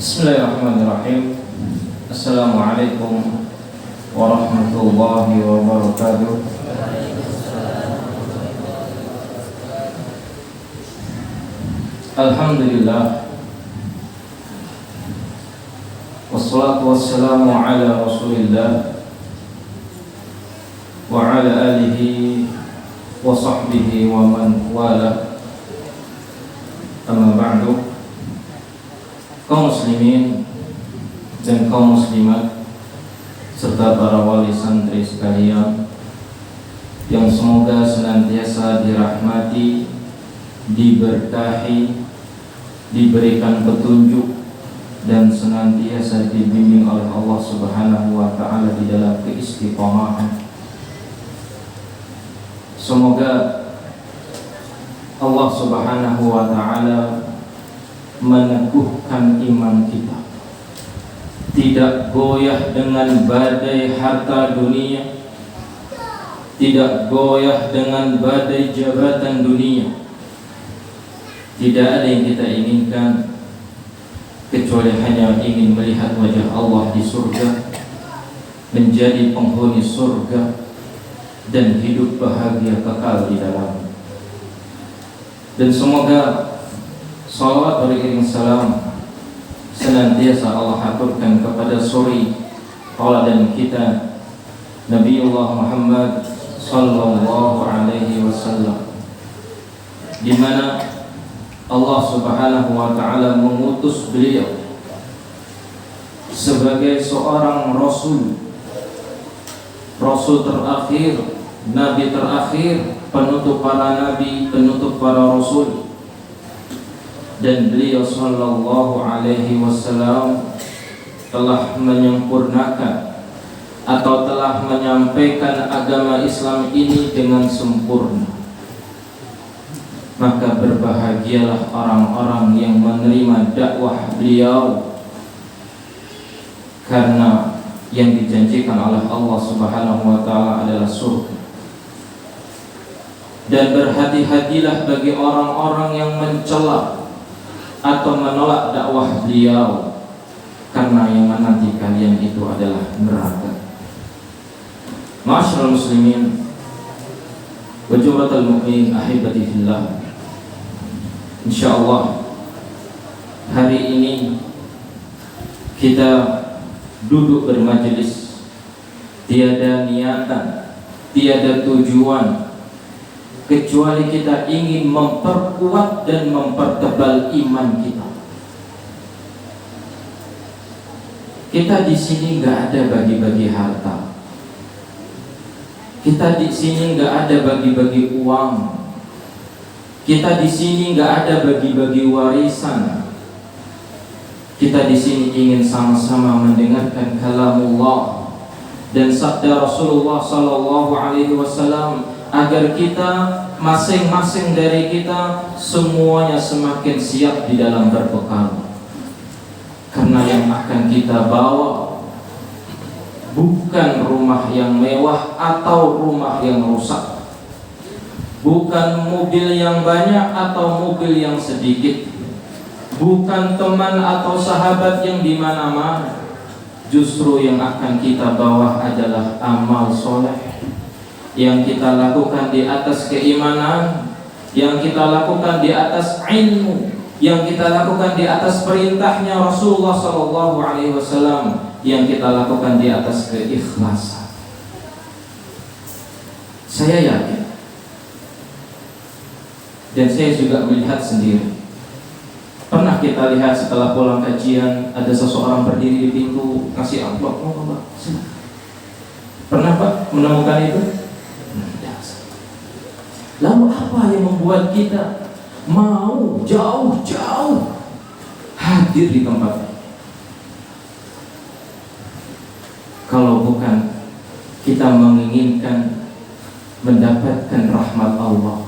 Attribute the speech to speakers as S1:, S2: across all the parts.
S1: Bismillahirrahmanirrahim. Assalamualaikum warahmatullahi wabarakatuh. Alhamdulillah, wassalatu wassalamu ala rasulillah wa ala alihi wa sahbihi wa man wala. Amma ba'du. Kaum muslimin dan kaum muslimat serta para wali santri sekalian yang semoga senantiasa dirahmati, diberkahi, diberikan petunjuk dan senantiasa dibimbing oleh Allah Subhanahu wa taala di dalam keistiqomahan. Semoga Allah Subhanahu wa taala meneguhkan iman kita, tidak goyah dengan badai harta dunia, tidak goyah dengan badai jabatan dunia. Tidak ada yang kita inginkan kecuali hanya ingin melihat wajah Allah di surga, menjadi penghuni surga dan hidup bahagia kekal di dalamnya. Dan semoga salawat beriring salam senantiasa Allah aturkan kepada suri tauladan kita Nabiullah Muhammad sallallahu alaihi wasallam, di mana Allah Subhanahu wa taala mengutus beliau sebagai seorang rasul terakhir, nabi terakhir, penutup para nabi, penutup para rasul. Dan beliau sallallahu alaihi wasallam telah menyempurnakan atau telah menyampaikan agama Islam ini dengan sempurna. Maka berbahagialah orang-orang yang menerima dakwah beliau, karena yang dijanjikan oleh Allah Subhanahu wa taala adalah surga. Dan berhati-hatilah bagi orang-orang yang mencela atau menolak dakwah beliau, karena yang menanti kalian itu adalah neraka. Ma'asyiral muslimin wa jumlatal mu'minin ahibati fillah, insyaallah hari ini kita duduk bermajelis tiada niatan, tiada tujuan kecuali kita ingin memperkuat dan mempertebal iman kita. Kita di sini nggak ada bagi-bagi harta. Kita di sini nggak ada bagi-bagi uang. Kita di sini nggak ada bagi-bagi warisan. Kita di sini ingin sama-sama mendengarkan kalamullah dan sabda Rasulullah sallallahu alaihi wasallam, agar kita masing-masing dari kita semuanya semakin siap di dalam berbekal. Karena yang akan kita bawa bukan rumah yang mewah atau rumah yang rusak, bukan mobil yang banyak atau mobil yang sedikit, bukan teman atau sahabat yang di mana-mana. Justru yang akan kita bawa adalah amal soleh yang kita lakukan di atas keimanan, yang kita lakukan di atas ilmu, yang kita lakukan di atas perintahnya Rasulullah sallallahu alaihi wasallam, yang kita lakukan di atas keikhlasan. Saya yakin, dan saya juga melihat sendiri. Pernah kita lihat setelah pulang kajian ada seseorang berdiri di pintu kasih amplop, Pak. Pernah Pak menemukan itu? Lalu apa yang membuat kita mau jauh-jauh hadir di tempat ini? Kalau bukan kita menginginkan mendapatkan rahmat Allah,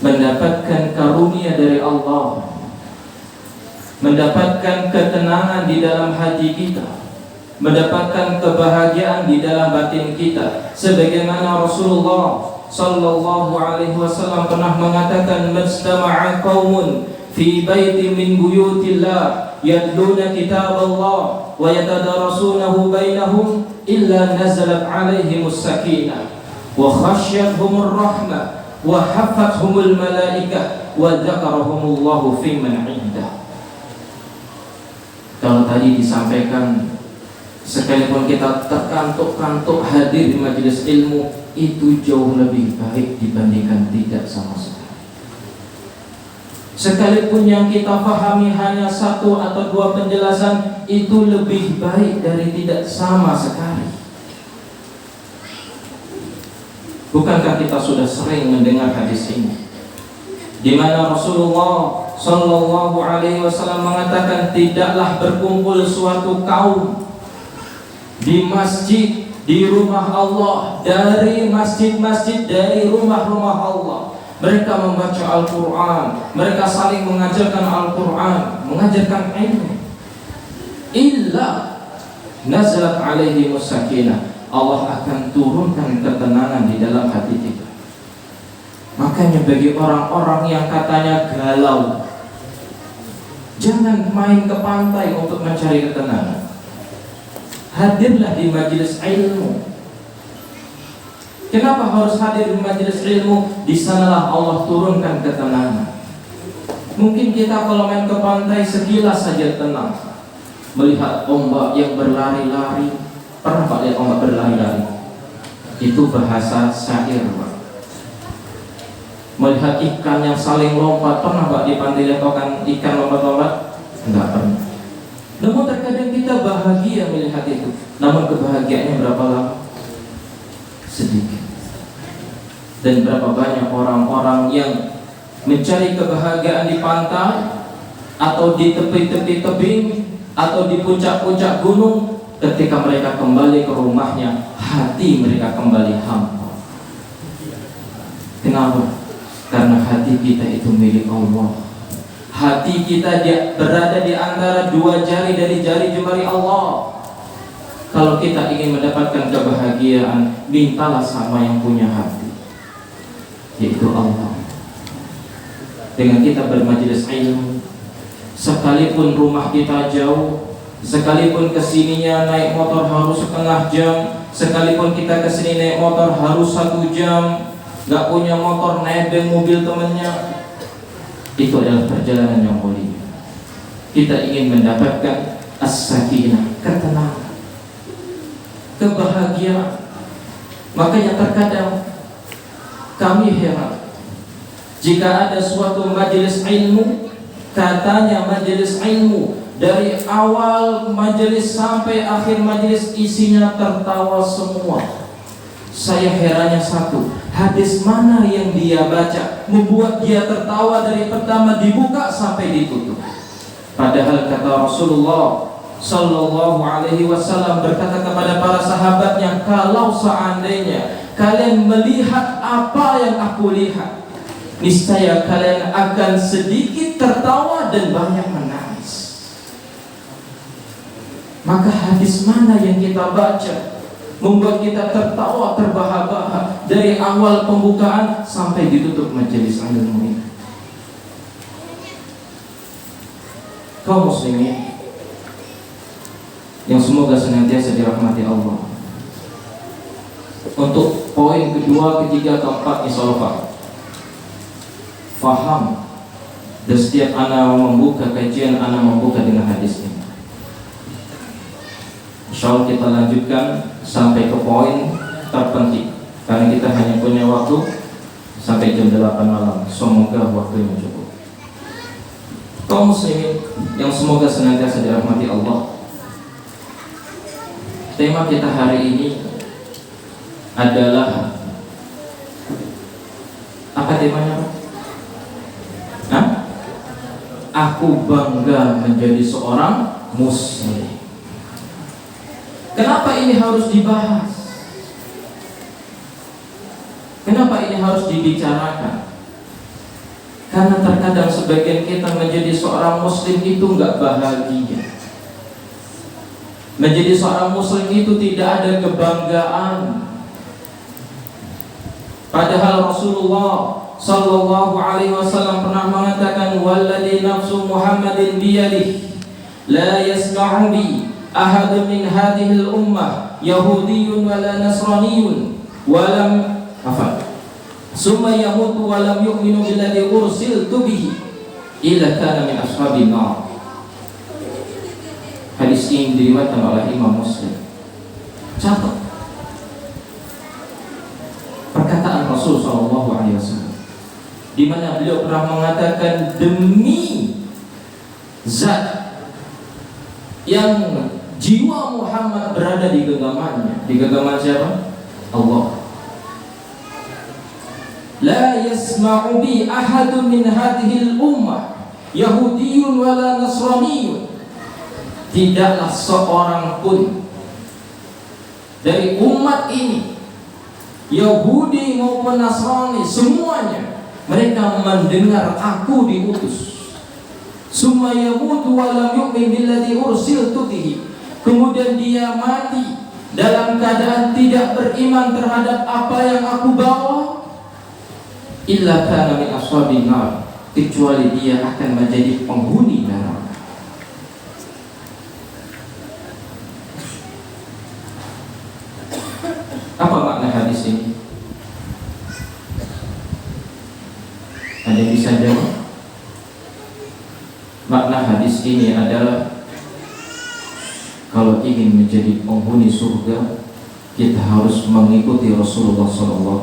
S1: mendapatkan karunia dari Allah, mendapatkan ketenangan di dalam hati kita, mendapatkan kebahagiaan di dalam batin kita, sebagaimana Rasulullah sallallahu alaihi wasallam pernah mengatakan, "Mastama'a qaumun fi baitin min buyutillah yatluna kitaballah wa yatadarasunahu bainahum illa nazalat alaihimus sakinah wa khasyathumur rahmah wa hafathumul malaikah wa dzakarahumullahu fi man 'indah. Kalau tadi disampaikan, sekalipun kita terkantuk-kantuk hadir di majelis ilmu, itu jauh lebih baik dibandingkan tidak sama sekali. Sekalipun yang kita pahami hanya satu atau dua penjelasan, itu lebih baik dari tidak sama sekali. Bukankah kita sudah sering mendengar hadis ini, di mana Rasulullah Shallallahu Alaihi Wasallam mengatakan, tidaklah berkumpul suatu kaum di masjid, di rumah Allah, dari masjid-masjid, dari rumah-rumah Allah. Mereka membaca Al-Quran, mereka saling mengajarkan Al-Quran, mengajarkan ilmu. Illa nazalat alaihimus sakinah, Allah akan turunkan ketenangan di dalam hati kita. Makanya bagi orang-orang yang katanya galau, jangan main ke pantai untuk mencari ketenangan. Hadirlah di majelis ilmu. Kenapa harus hadir di majelis ilmu? Di sanalah Allah turunkan ketenangan. Mungkin kita kalau main ke pantai sekilas saja tenang, melihat ombak yang berlari-lari. Pernah Pak lihat ombak berlari-lari? Itu bahasa syair, Pak. Melihat ikan yang saling lompat, pernah Pak di pantai lihat ikan lompat-lompat? Enggak pernah. Namun terkadang kita bahagia melihat itu. Namun kebahagiaannya berapa lama? Sedikit. Dan berapa banyak orang-orang yang mencari kebahagiaan di pantai, atau di tepi-tepi tebing, atau di puncak-puncak gunung. Ketika mereka kembali ke rumahnya, hati mereka kembali hampa. Kenapa? Karena hati kita itu milik Allah. Hati kita berada di antara dua jari dari jari jemari Allah. Kalau kita ingin mendapatkan kebahagiaan, mintalah sama yang punya hati, yaitu Allah. Dengan kita bermajelis ilmu, sekalipun rumah kita jauh, sekalipun kesininya naik motor harus setengah jam, sekalipun kita kesini naik motor harus 1 jam, gak punya motor nebeng mobil temennya, itu adalah perjalanan yang mulia. Kita ingin mendapatkan as-sakinah, ketenangan, kebahagiaan. Makanya terkadang kami heran, jika ada suatu majelis ilmu, katanya majelis ilmu dari awal majelis sampai akhir majelis isinya tertawa semua. Saya herannya satu, hadis mana yang dia baca membuat dia tertawa dari pertama dibuka sampai ditutup? Padahal kata Rasulullah Sallallahu Alaihi Wasallam berkata kepada para sahabatnya, kalau seandainya kalian melihat apa yang aku lihat, niscaya kalian akan sedikit tertawa dan banyak menangis. Maka hadis mana yang kita baca membuat kita tertawa terbahak-bahak dari awal pembukaan sampai ditutup majelis ilmu ini? Kaum muslimin yang semoga senantiasa dirahmati Allah. Untuk poin kedua, ketiga, keempat, insyaallah faham. Dan setiap ana membuka kajian, ana membuka dengan hadis ini. Insyaallah kita lanjutkan sampai ke poin terpenting, karena kita hanya punya waktu sampai jam 8 malam. Semoga waktunya cukup. Kaum muslimin yang semoga senantiasa dirahmati Allah, tema kita hari ini adalah apa temanya? Aku bangga menjadi seorang muslim. Kenapa ini harus dibahas? Kenapa ini harus dibicarakan? Karena terkadang sebagian kita menjadi seorang muslim itu enggak bahagia. Menjadi seorang muslim itu tidak ada kebanggaan. Padahal Rasulullah sallallahu alaihi wasallam pernah mengatakan, walladzi nafsu Muhammadin biyadihi la yasma'u bi ahadun min hadhihi al-ummah yahudiyyun wala nasraniyyun walam summa yamutu walam yu'minu billadzi ursiltu bihi illa kana min ashabin nar. Hadis ini diriwayatkan oleh Imam Muslim. Catat perkataan Rasul sallallahu alaihi wasallam di mana beliau pernah mengatakan, demi zat yang jiwa Muhammad berada di genggamannya. Di genggaman siapa? Allah. La yasma'u bi ahadun min hadhihi al-ummah yahudiyyun wala nasraniyyun. Tidaklah seorang pun dari umat ini, Yahudi maupun Nasrani, semuanya mereka mendengar aku diutus. Summa yamutu wa lam yu'min billadzi ursiltu bihi. Kemudian dia mati dalam keadaan tidak beriman terhadap apa yang aku bawa. Illa kana min ashabin nar. Kecuali dia akan menjadi penghuni neraka. Apa makna hadis ini? Ada yang bisa jawab? Makna hadis ini adalah, kalau ingin menjadi penghuni surga, kita harus mengikuti Rasulullah SAW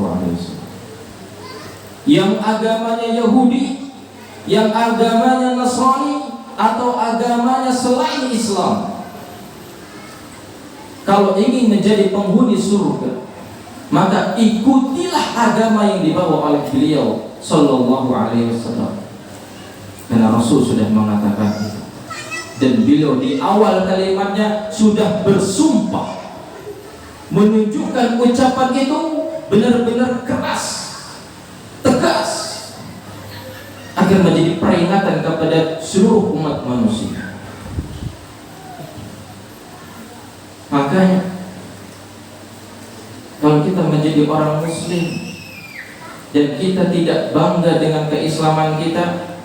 S1: yang agamanya Yahudi, yang agamanya Nasrani, atau agamanya selain Islam. Kalau ingin menjadi penghuni surga, maka ikutilah agama yang dibawa oleh beliau sallallahu alaihi wasallam. Karena Rasul sudah mengatakan itu. Dan beliau di awal kalimatnya sudah bersumpah, menunjukkan ucapan itu benar-benar keras, tegas, agar menjadi peringatan kepada seluruh umat manusia. Makanya kalau kita menjadi orang muslim dan kita tidak bangga dengan keislaman kita,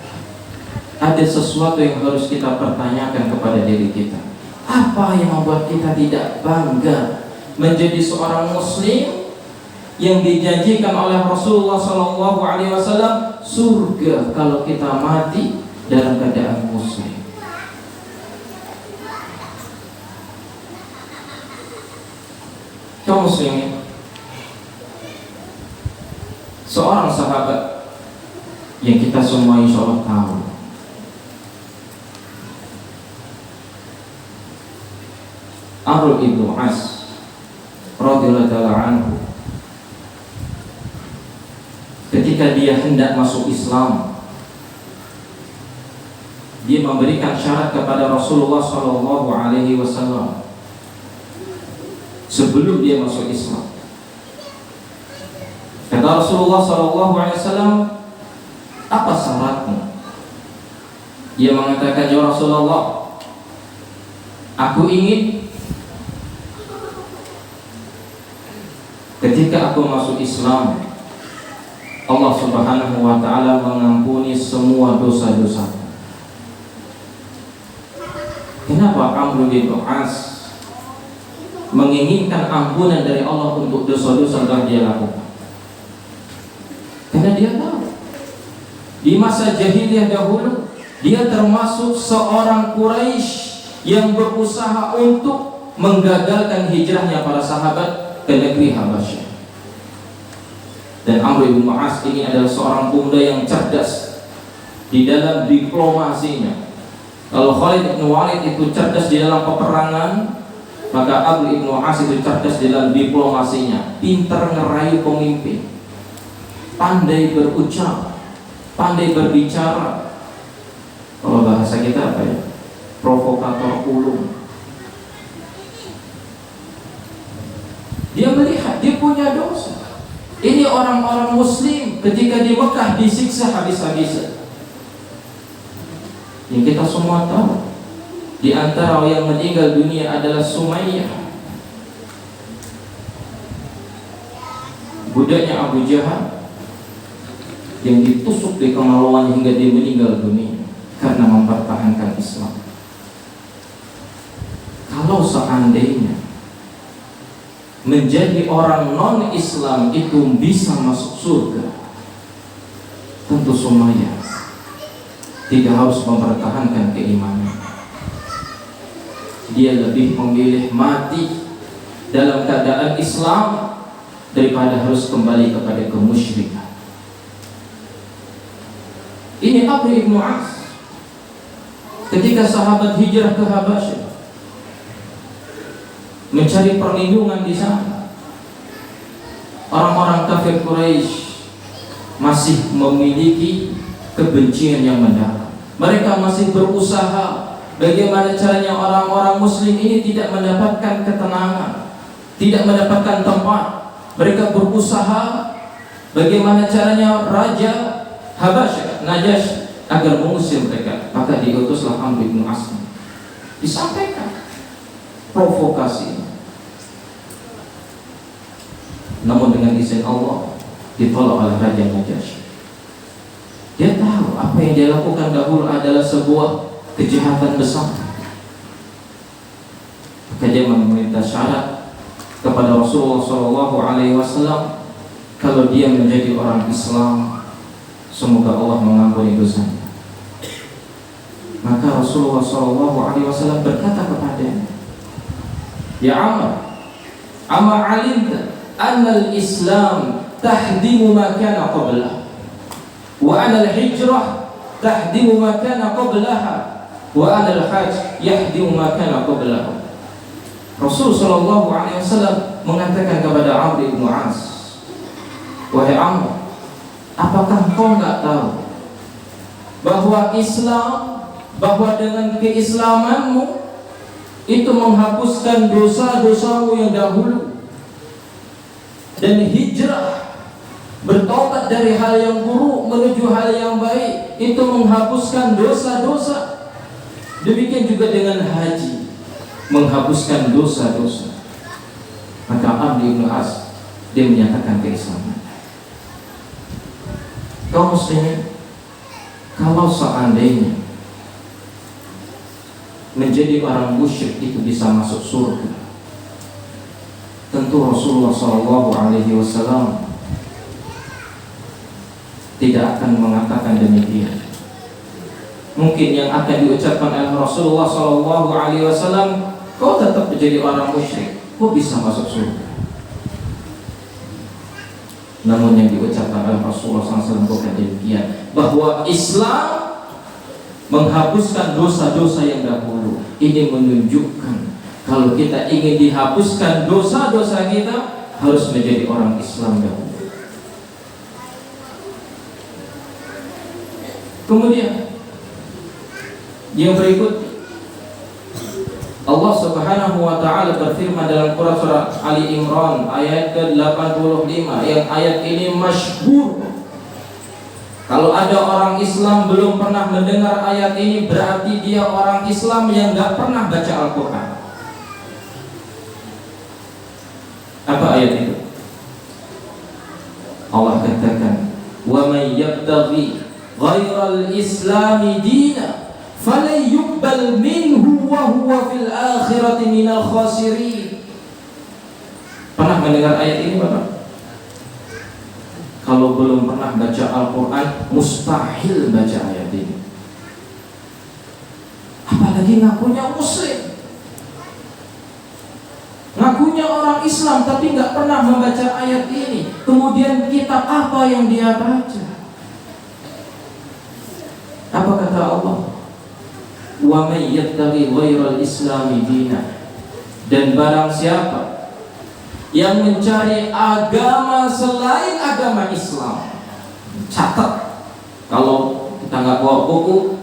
S1: ada sesuatu yang harus kita pertanyakan kepada diri kita. Apa yang membuat kita tidak bangga menjadi seorang muslim yang dijanjikan oleh Rasulullah SAW surga kalau kita mati dalam keadaan muslim? Kaum muslimin, seorang sahabat yang kita semua insya Allah tahu, Amr ibn As radhiyallahu anhu, ketika dia hendak masuk Islam, dia memberikan syarat kepada Rasulullah SAW sebelum dia masuk Islam. Kata Rasulullah SAW, apa syaratmu? Dia mengatakan, ya Rasulullah, aku ingin ketika aku masuk Islam, Allah Subhanahu wa ta'ala mengampuni semua dosa-dosaku. Kenapa Amr bin As menginginkan ampunan dari Allah untuk dosa-dosa yang dia lakukan? Karena dia tahu di masa jahiliyah dahulu dia termasuk seorang Quraisy yang berusaha untuk menggagalkan hijrahnya para sahabat ke negeri Habasyah. Dan Amr bin As ini adalah seorang pemuda yang cerdas di dalam diplomasinya. Kalau Khalid bin Walid itu cerdas di dalam peperangan, maka Amr bin As itu cerdas di dalam diplomasinya, pintar ngerayu pemimpin, pandai berucap, pandai berbicara. Kalau bahasa kita apa ya? Provokator ulung. Dia melihat dia punya dosa. Ini orang-orang muslim ketika di Mekah disiksa habis-habisan. Yang kita semua tahu, di antara yang meninggal dunia adalah Sumayyah, budaknya Abu Jahal. yang ditusuk di kemaluan hingga dia meninggal dunia karena mempertahankan Islam. Kalau seandainya menjadi orang non-Islam itu bisa masuk surga, tentu Sumayyah tidak harus mempertahankan keimanan. Dia lebih memilih mati dalam keadaan Islam daripada harus kembali kepada kemusyrikan. Ini Amr ibn As ketika sahabat hijrah ke Habasyah mencari perlindungan di sana. Orang-orang kafir Quraisy masih memiliki kebencian yang mendalam. Mereka masih berusaha bagaimana caranya orang-orang muslim ini tidak mendapatkan ketenangan, tidak mendapatkan tempat. Mereka berusaha bagaimana caranya Raja Habasyah, Najash, agar mengusir mereka. Maka diutuslah Amr bin As. Disampaikan provokasi, namun dengan izin Allah ditolak oleh Raja Najash. Dia tahu apa yang dia lakukan dahulu adalah sebuah kejahatan besar. Maka dia meminta syarat kepada Rasulullah SAW, kalau dia menjadi orang Islam, semoga Allah mengampuni dosanya. Maka Rasulullah SAW berkata kepadanya, ya Amr alimta anna al-Islam tahdimu ma kana qablah, wa anna al-hijrah tahdimu ma kana qablaha, wa anna al-hajj yahdimu ma kana qablahu. Rasulullah SAW mengatakan kepada Amr bin As, wahai Amr, apakah kau enggak tahu bahwa Islam, bahwa dengan keislamanmu itu menghapuskan dosa-dosamu yang dahulu, dan hijrah, bertobat dari hal yang buruk menuju hal yang baik, itu menghapuskan dosa-dosa. Demikian juga dengan haji, menghapuskan dosa-dosa. Maka Amr bin As dia menyatakan keislaman. Kaum muslimin, kalau seandainya menjadi orang musyrik itu bisa masuk surga, tentu Rasulullah SAW tidak akan mengatakan demikian. Mungkin yang akan diucapkan oleh Rasulullah SAW, kau tetap menjadi orang musyrik, kau bisa masuk surga. Namun yang diucapkan oleh Rasulullah SAW bukan demikian, bahwa Islam menghapuskan dosa-dosa yang dahulu. Ini menunjukkan kalau kita ingin dihapuskan dosa-dosa kita, harus menjadi orang Islam dahulu. Kemudian yang berikut, Allah Subhanahu wa taala berfirman dalam Quran surah Ali Imran ayat ke-85, yang ayat ini masyhur. Kalau ada orang Islam belum pernah mendengar ayat ini, berarti dia orang Islam yang gak pernah baca Al-Quran. Apa ayat itu? Allah katakan, wa may yabtaghi ghairal islami dina falan yuqbal minhu wa huwa fil akhirati minal khasirin. Pernah mendengar ayat ini Bapak? Kalau belum pernah baca Al-Quran, mustahil baca ayat ini. Apalagi ngakunya muslim, ngakunya orang Islam, tapi nggak pernah membaca ayat ini. Kemudian kitab apa yang dia baca? Apa kata Allah? Wa may yattaqi ghairal islami dina, dan barang siapa yang mencari agama selain agama Islam. Catat, kalau kita nggak bawa buku,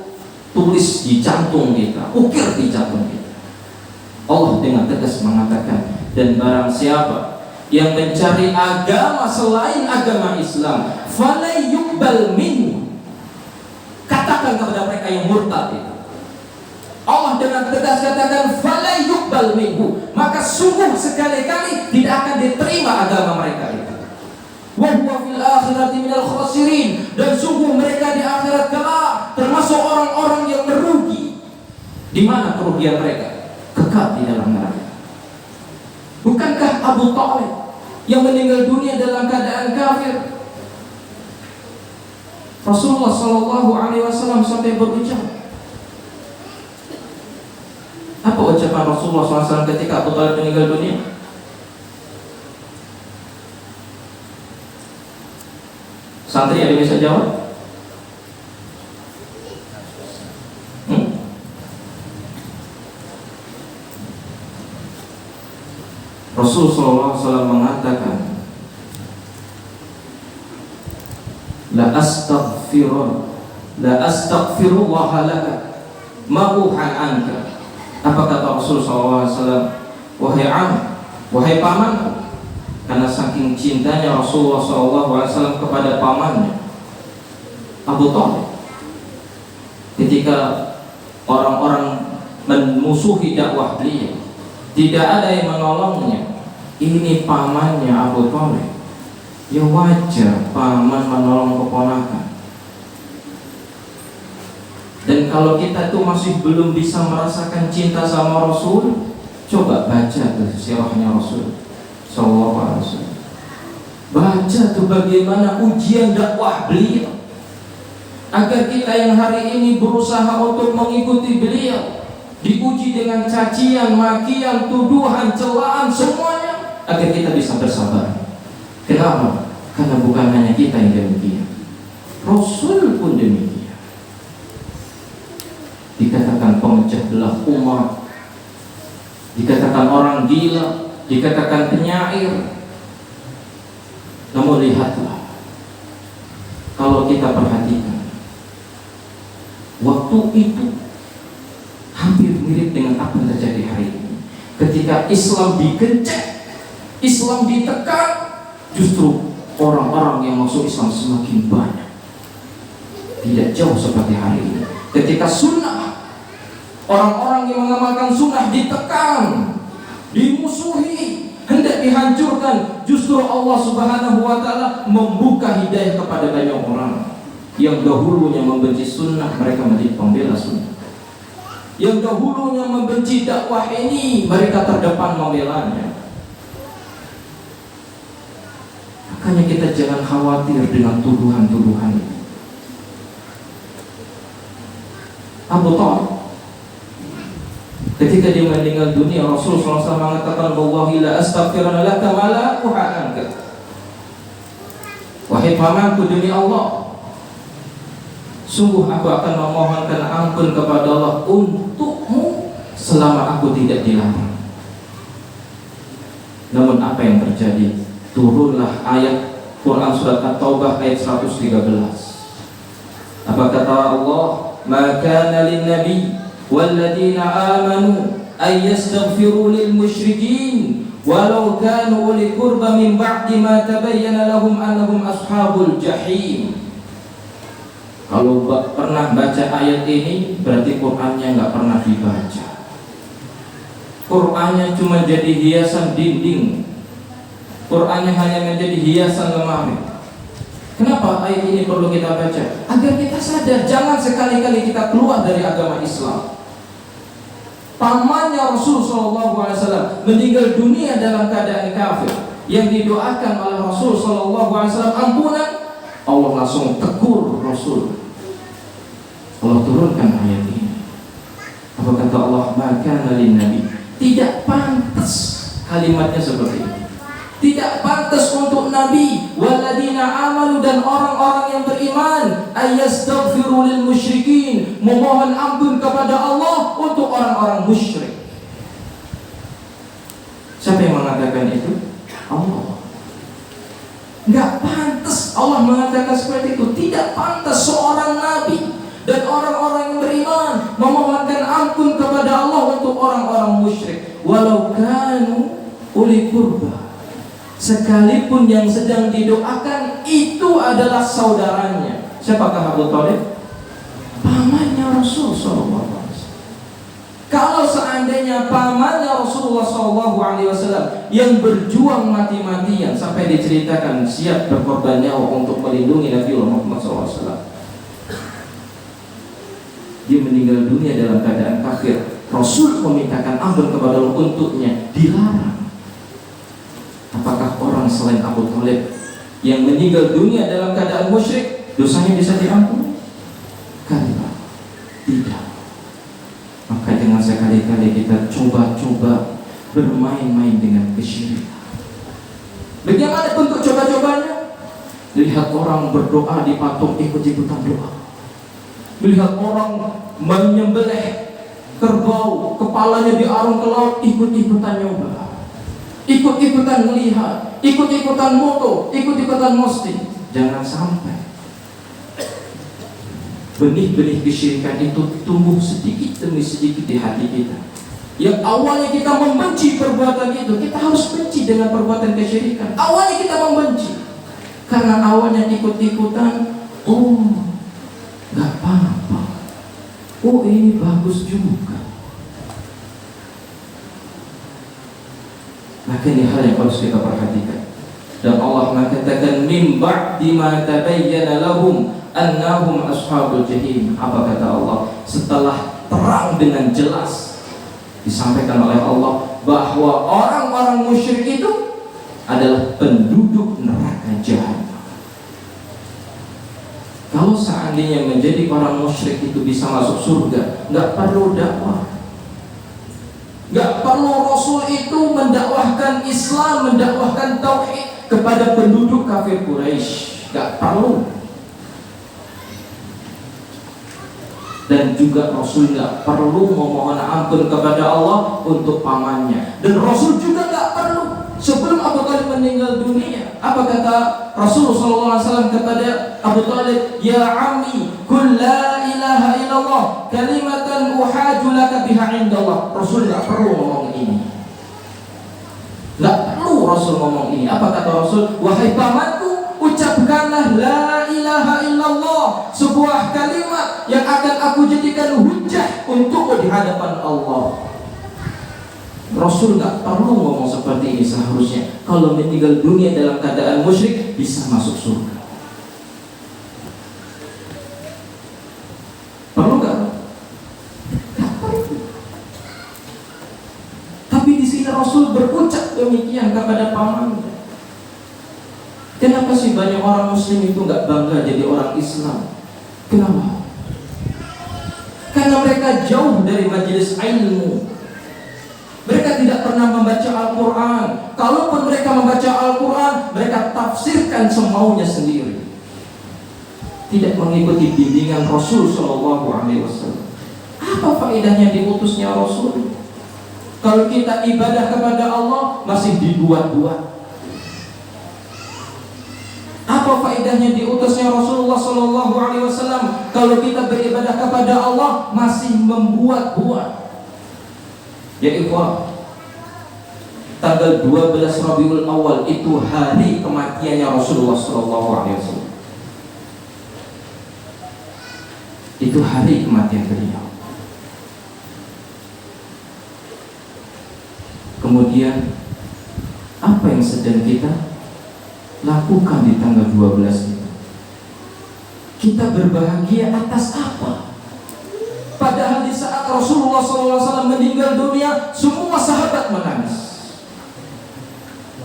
S1: tulis di jantung kita, ukir di jantung kita. Allah dengan tegas mengatakan, dan barang siapa yang mencari agama selain agama Islam, fala yuqbal minhu, katakan kepada mereka yang murtad itu, Allah dengan tegas katakan fala yuqbal minhu, maka sungguh sekali-kali tidak akan diterima agama mereka itu. Wa huwa fil akhirati minal khasirin, dan sungguh mereka di akhirat kelak termasuk orang-orang yang merugi. Di mana kerugian mereka? Kekal di dalam neraka. Bukankah Abu Thalib yang meninggal dunia dalam keadaan kafir? Rasulullah Shallallahu Alaihi Wasallam sampai berucap, apa ucapan Rasulullah SAW ketika Abu Thalib meninggal dunia? Santri ada yang bisa jawab? Rasulullah SAW mengatakan, La astaghfirullah laka ma'uhan anka. Apa kata Rasulullah SAW? Wahai wahai pamanku. Karena saking cintanya Rasulullah SAW kepada pamannya Abu Thalib, ketika orang-orang memusuhi dakwah beliau, tidak ada yang menolongnya. Ini pamannya Abu Thalib. Ya wajar paman menolong keponakan. Dan kalau kita tuh masih belum bisa merasakan cinta sama Rasul, coba baca tuh sirahnya Rasul Sallallahu Alaihi Wasallam. Baca tuh bagaimana ujian dakwah beliau, agar kita yang hari ini berusaha untuk mengikuti beliau diuji dengan cacian, makian, tuduhan, celaan, semuanya, agar kita bisa bersabar. Kenapa? Karena bukan hanya kita yang demikian, Rasul pun demikian. Dikatakan pemecah belah umat, dikatakan orang gila, dikatakan penyair. Namun lihatlah, kalau kita perhatikan, waktu itu hampir mirip dengan apa yang terjadi hari ini. Ketika Islam digencet, Islam ditekan, justru orang-orang yang masuk Islam semakin banyak. Tidak jauh seperti hari ini. Ketika sunnah, orang-orang yang mengamalkan sunnah ditekan, dimusuhi, hendak dihancurkan, justru Allah Subhanahu wa Ta'ala membuka hidayah kepada banyak orang. Yang dahulunya membenci sunnah, mereka menjadi pembela sunnah. Yang dahulunya membenci dakwah ini, mereka terdepan membelanya. Makanya kita jangan khawatir dengan tuduhan-tuduhan ini. Abu Thalib, ketika dia meninggal dunia, Rasulullah SAW mengatakan, Wallahi la astaghfirullah laka ma la uhanka. Wahai pamanku, demi Allah, sungguh aku akan memohonkan ampun kepada Allah untukmu selama aku tidak dilarang. Namun apa yang terjadi? Turunlah ayat Quran surat At-Taubah ayat 113. Apa kata Allah? Ma kana lin-nabi walladzina amanu ay yastaghfiru lil musyrikin walau kanu uli qurba min ba'di ma tabayyana lahum annahum ashabul jahim. Kalau pernah baca ayat ini, berarti Qur'annya nggak pernah dibaca. Qur'annya cuma jadi hiasan dinding, Qur'annya hanya menjadi hiasan lemari. Kenapa ayat ini perlu kita baca? Agar kita sadar, jangan sekali-kali kita keluar dari agama Islam. Pamannya Rasul SAW meninggal dunia dalam keadaan kafir, yang didoakan oleh Rasul SAW ampunan, Allah langsung tegur Rasul. Allah turunkan ayat ini. Apa kata Allah? Maka nalin Nabi, tidak pantas kalimatnya seperti ini. Tidak pantas untuk Nabi waladina amalu dan orang-orang yang beriman ayastaghfiru lil musyrikin, memohon ampun kepada Allah untuk orang-orang musyrik. Siapa yang mengatakan itu? Allah. Enggak pantas Allah mengatakan seperti itu. Tidak pantas seorang Nabi dan orang-orang yang beriman memohonkan ampun kepada Allah untuk orang-orang musyrik, walau kanu uli qurba, sekalipun yang sedang didoakan itu adalah saudaranya. Siapakah Abu Thalib? Pamannya Rasul SAW. Kalau seandainya pamannya Rasulullah Rasulullah SAW yang berjuang mati-matian sampai diceritakan siap berkorban nyawa untuk melindungi Nabi Muhammad SAW. Dia meninggal dunia dalam keadaan kafir. Rasul memintakan ampun kepada Allah untuknya, dilarang. Apakah orang selain Abu Thalib yang meninggal dunia dalam keadaan musyrik dosanya bisa diampuni? Kalla, tidak. Maka jangan sekali-kali kita coba-coba bermain-main dengan kesyirikan. Bagaimana bentuk coba-cobanya? Lihat orang berdoa di patung, ikut-ikutan doa. Melihat orang menyembelih kerbau, kepalanya diarung ke laut, ikut-ikutan nyoba, ikut-ikutan melihat, ikut-ikutan moto, ikut-ikutan posting. Jangan sampai benih-benih kesyirikan itu tumbuh sedikit demi sedikit di hati kita. Yang awalnya kita membenci perbuatan itu, kita harus benci dengan perbuatan kesyirikan. Awalnya kita membenci karena awalnya ikut-ikutan. Oh, gak apa-apa. Oh, ini bagus juga. Maka ini hal yang harus kita perhatikan. Dan Allah mengatakan min ba'di ma tabayyana lahum annahum ashabul jahim. Apa kata Allah? Setelah terang dengan jelas disampaikan oleh Allah bahwa orang-orang musyrik itu adalah penduduk neraka jahanam. Kalau seandainya menjadi orang musyrik itu bisa masuk surga, nggak perlu dakwah, nggak perlu Rasul itu mendakwahkan Islam, mendakwahkan tauhid kepada penduduk kafir Quraisy, nggak perlu. Dan juga Rasul nggak perlu memohon ampun kepada Allah untuk pamannya. Dan Rasul juga nggak perlu. Sebelum Abu Thalib meninggal dunia, apa kata Rasulullah SAW kepada Abu Thalib? Ya ammi, kul la ilaha illallah kalimatan uhaju laka biha indallah. Rasul nggak perlu ngomong ini. Nggak perlu Rasul ngomong ini. Apa kata Rasul? Wahai pamanku, ucapkanlah la ilaha illallah, sebuah kalimat yang akan aku jadikan hujah untukmu di hadapan Allah. Rasul nggak perlu ngomong seperti ini. Seharusnya kalau meninggal dunia dalam keadaan musyrik bisa masuk surga. Perlu nggak? Nggak perlu. Tapi di sini Rasul berucap demikian kepada pamannya. Kenapa sih banyak orang Muslim itu nggak bangga jadi orang Islam? Kenapa? Karena mereka jauh dari majelis ilmu. Mereka tidak pernah membaca Al-Quran. Kalaupun mereka membaca Al-Quran, mereka tafsirkan semaunya sendiri, tidak mengikuti bimbingan Rasul SAW. Apa faedahnya diutusnya Rasul? Kalau kita ibadah kepada Allah masih dibuat-buat. Apa faedahnya diutusnya Rasulullah SAW? Kalau kita beribadah kepada Allah masih membuat-buat. Ya ikhwah, tanggal 12 Rabiul Awal itu hari kematiannya Rasulullah SAW. Itu hari kematian beliau. Kemudian apa yang sedang kita lakukan di tanggal 12 itu? Kita berbahagia atas apa? Padahal di saat Rasulullah SAW meninggal dunia, semua sahabat menangis.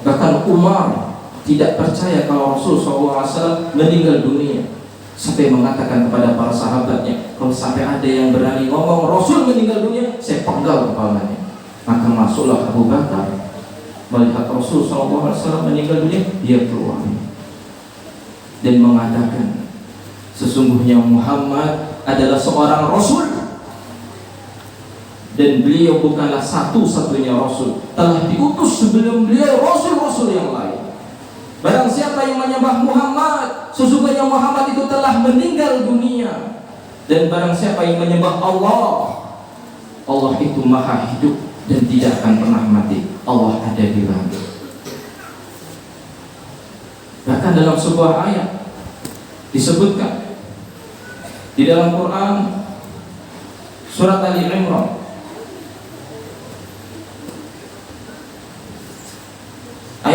S1: Bahkan Umar tidak percaya kalau Rasulullah SAW meninggal dunia, sampai mengatakan kepada para sahabatnya, kalau sampai ada yang berani ngomong Rasul meninggal dunia, saya penggal kepalanya. Maka masuklah Abu Bakar, melihat Rasul SAW meninggal dunia, dia keluar dan mengatakan, sesungguhnya Muhammad adalah seorang Rasul, dan beliau bukanlah satu-satunya Rasul. Telah diutus sebelum beliau Rasul-Rasul yang lain. Barang siapa yang menyembah Muhammad, sesungguhnya Muhammad itu telah meninggal dunia. Dan barang siapa yang menyembah Allah, Allah itu maha hidup dan tidak akan pernah mati. Allah ada di langit. Bahkan dalam sebuah ayat disebutkan di dalam Quran surat Ali Imran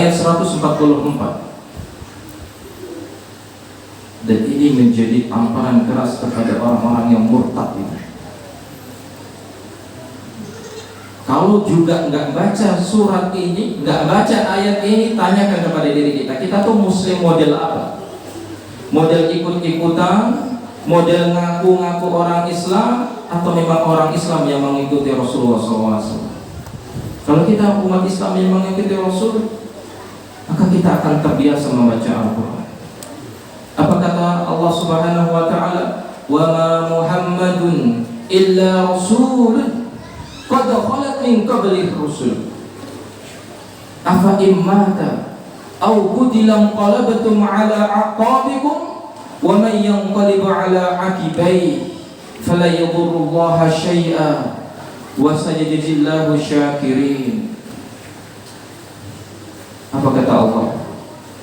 S1: ayat 144. Dan ini menjadi tamparan keras kepada orang-orang yang murtad ini. Kalau juga nggak baca surat ini, nggak baca ayat ini, tanyakan kepada diri kita, kita tuh muslim model apa? Model ikut-ikutan, model ngaku-ngaku orang Islam, atau memang orang Islam yang mengikuti Rasulullah SAW? Kalau kita umat Islam yang mengikuti Rasul, maka kita akan terbiasa membaca Al-Quran. Apa kata Allah Subhanahu wa taala? Wa ma Muhammadun illa rasulun qad khalat min qablihi rusul. Afa immata aw qutila qalabtum ala aqabikum wa man yanqalib ala aqibai fala yadurrullaha syai'a wa sayajzillahu syakirin. Apa kata Allah?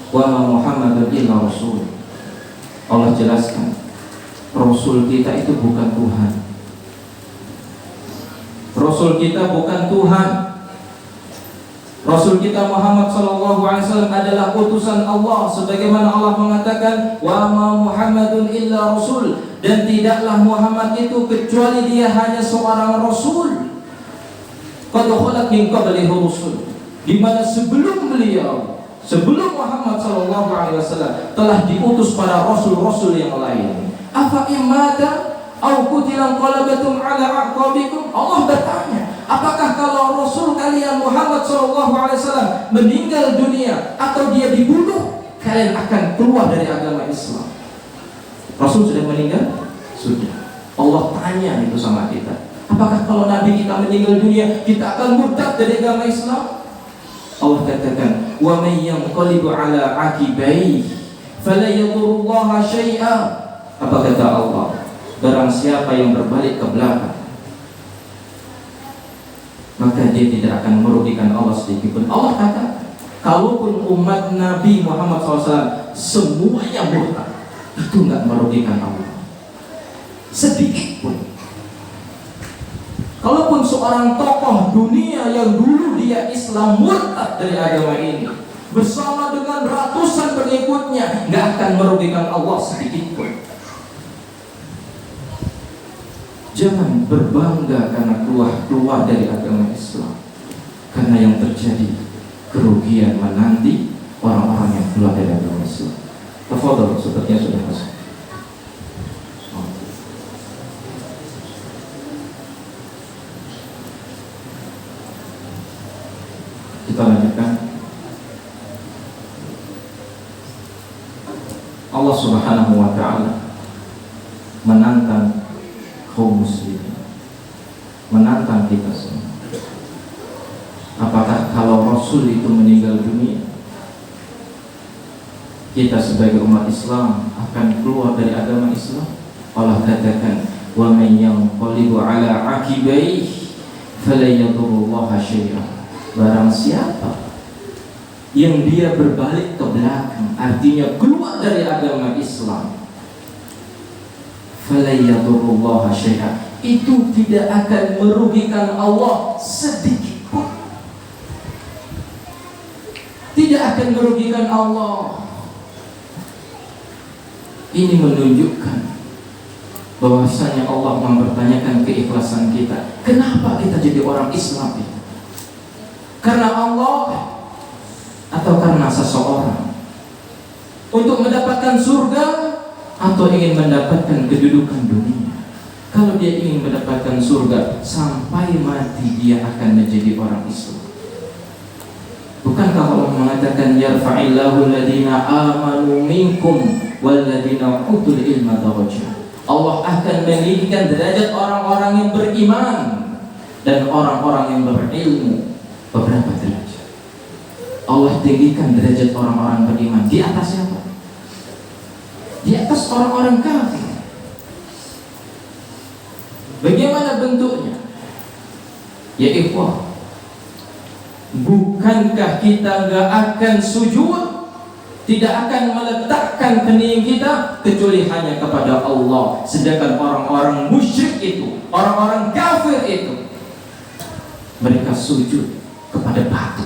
S1: Wa ma Muhammadun illa rasul. Allah jelaskan, Rasul kita itu bukan Tuhan. Rasul kita bukan Tuhan. Rasul kita Muhammad SAW adalah utusan Allah, sebagaimana Allah mengatakan, wa ma Muhammadun illa rasul, dan tidaklah Muhammad itu kecuali dia hanya seorang rasul. Qad khalat min qablihi rusul, di mana sebelum beliau, sebelum Muhammad SAW telah diutus para rasul-rasul yang lain. Afa imata au qutilan qalabatum ala aqabikum. Allah bertanya, apakah kalau rasul kalian Muhammad SAW meninggal dunia atau dia dibunuh, kalian akan keluar dari agama Islam? Rasul sudah meninggal? Sudah. Allah tanya itu sama kita, apakah kalau Nabi kita meninggal dunia kita akan murtad dari agama Islam? Allah katakan, wa may yanqalibu ala aqibai fala yadurullaha syai'a. Apa kata Allah? Barang siapa yang berbalik ke belakang, maka dia tidak akan merugikan Allah sedikit pun. Allah kata, kalaupun umat Nabi Muhammad SAW semuanya murtad, itu enggak merugikan Allah sedikit pun. Kalaupun seorang tokoh dunia yang dulu dia Islam murtad dari agama ini bersama dengan ratusan pengikutnya, nggak akan merugikan Allah sedikit pun. Jangan berbangga karena keluar dari agama Islam, karena yang terjadi kerugian menanti orang-orang yang keluar dari agama Islam. Tafadhol, sepertinya sudah masuk. Kita lanjutkan. Allah Subhanahu wa ta'ala menantang kaum muslimin, menantang kita semua. Apakah kalau Rasul itu meninggal dunia, kita sebagai umat Islam akan keluar dari agama Islam? Allah katakan, wa man yanqalibu ala aqibai fala yadurullaha syai'a. Barang siapa yang dia berbalik ke belakang, artinya keluar dari agama Islam, fala yadurullaha syai'a, itu tidak akan merugikan Allah sedikit pun. Tidak akan merugikan Allah. Ini menunjukkan bahwasanya Allah mempertanyakan keikhlasan kita. Kenapa kita jadi orang Islam itu? Karena Allah atau karena seseorang? Untuk mendapatkan surga atau ingin mendapatkan kedudukan dunia? Kalau dia ingin mendapatkan surga, sampai mati dia akan menjadi orang Islam. Bukankah Allah mengatakan, yarfa'illahu alladhina amanu minkum walladhina utul ilma darajat. Allah akan meninggikan derajat orang-orang yang beriman dan orang-orang yang berilmu beberapa derajat. Allah tinggikan derajat orang-orang beriman. Di atas siapa? Di atas orang-orang kafir. Bagaimana bentuknya? Ya ikhwah, bukankah kita gak akan sujud, tidak akan meletakkan kening kita kecuali hanya kepada Allah? Sedangkan orang-orang musyrik itu, orang-orang kafir itu, mereka sujud kepada batu.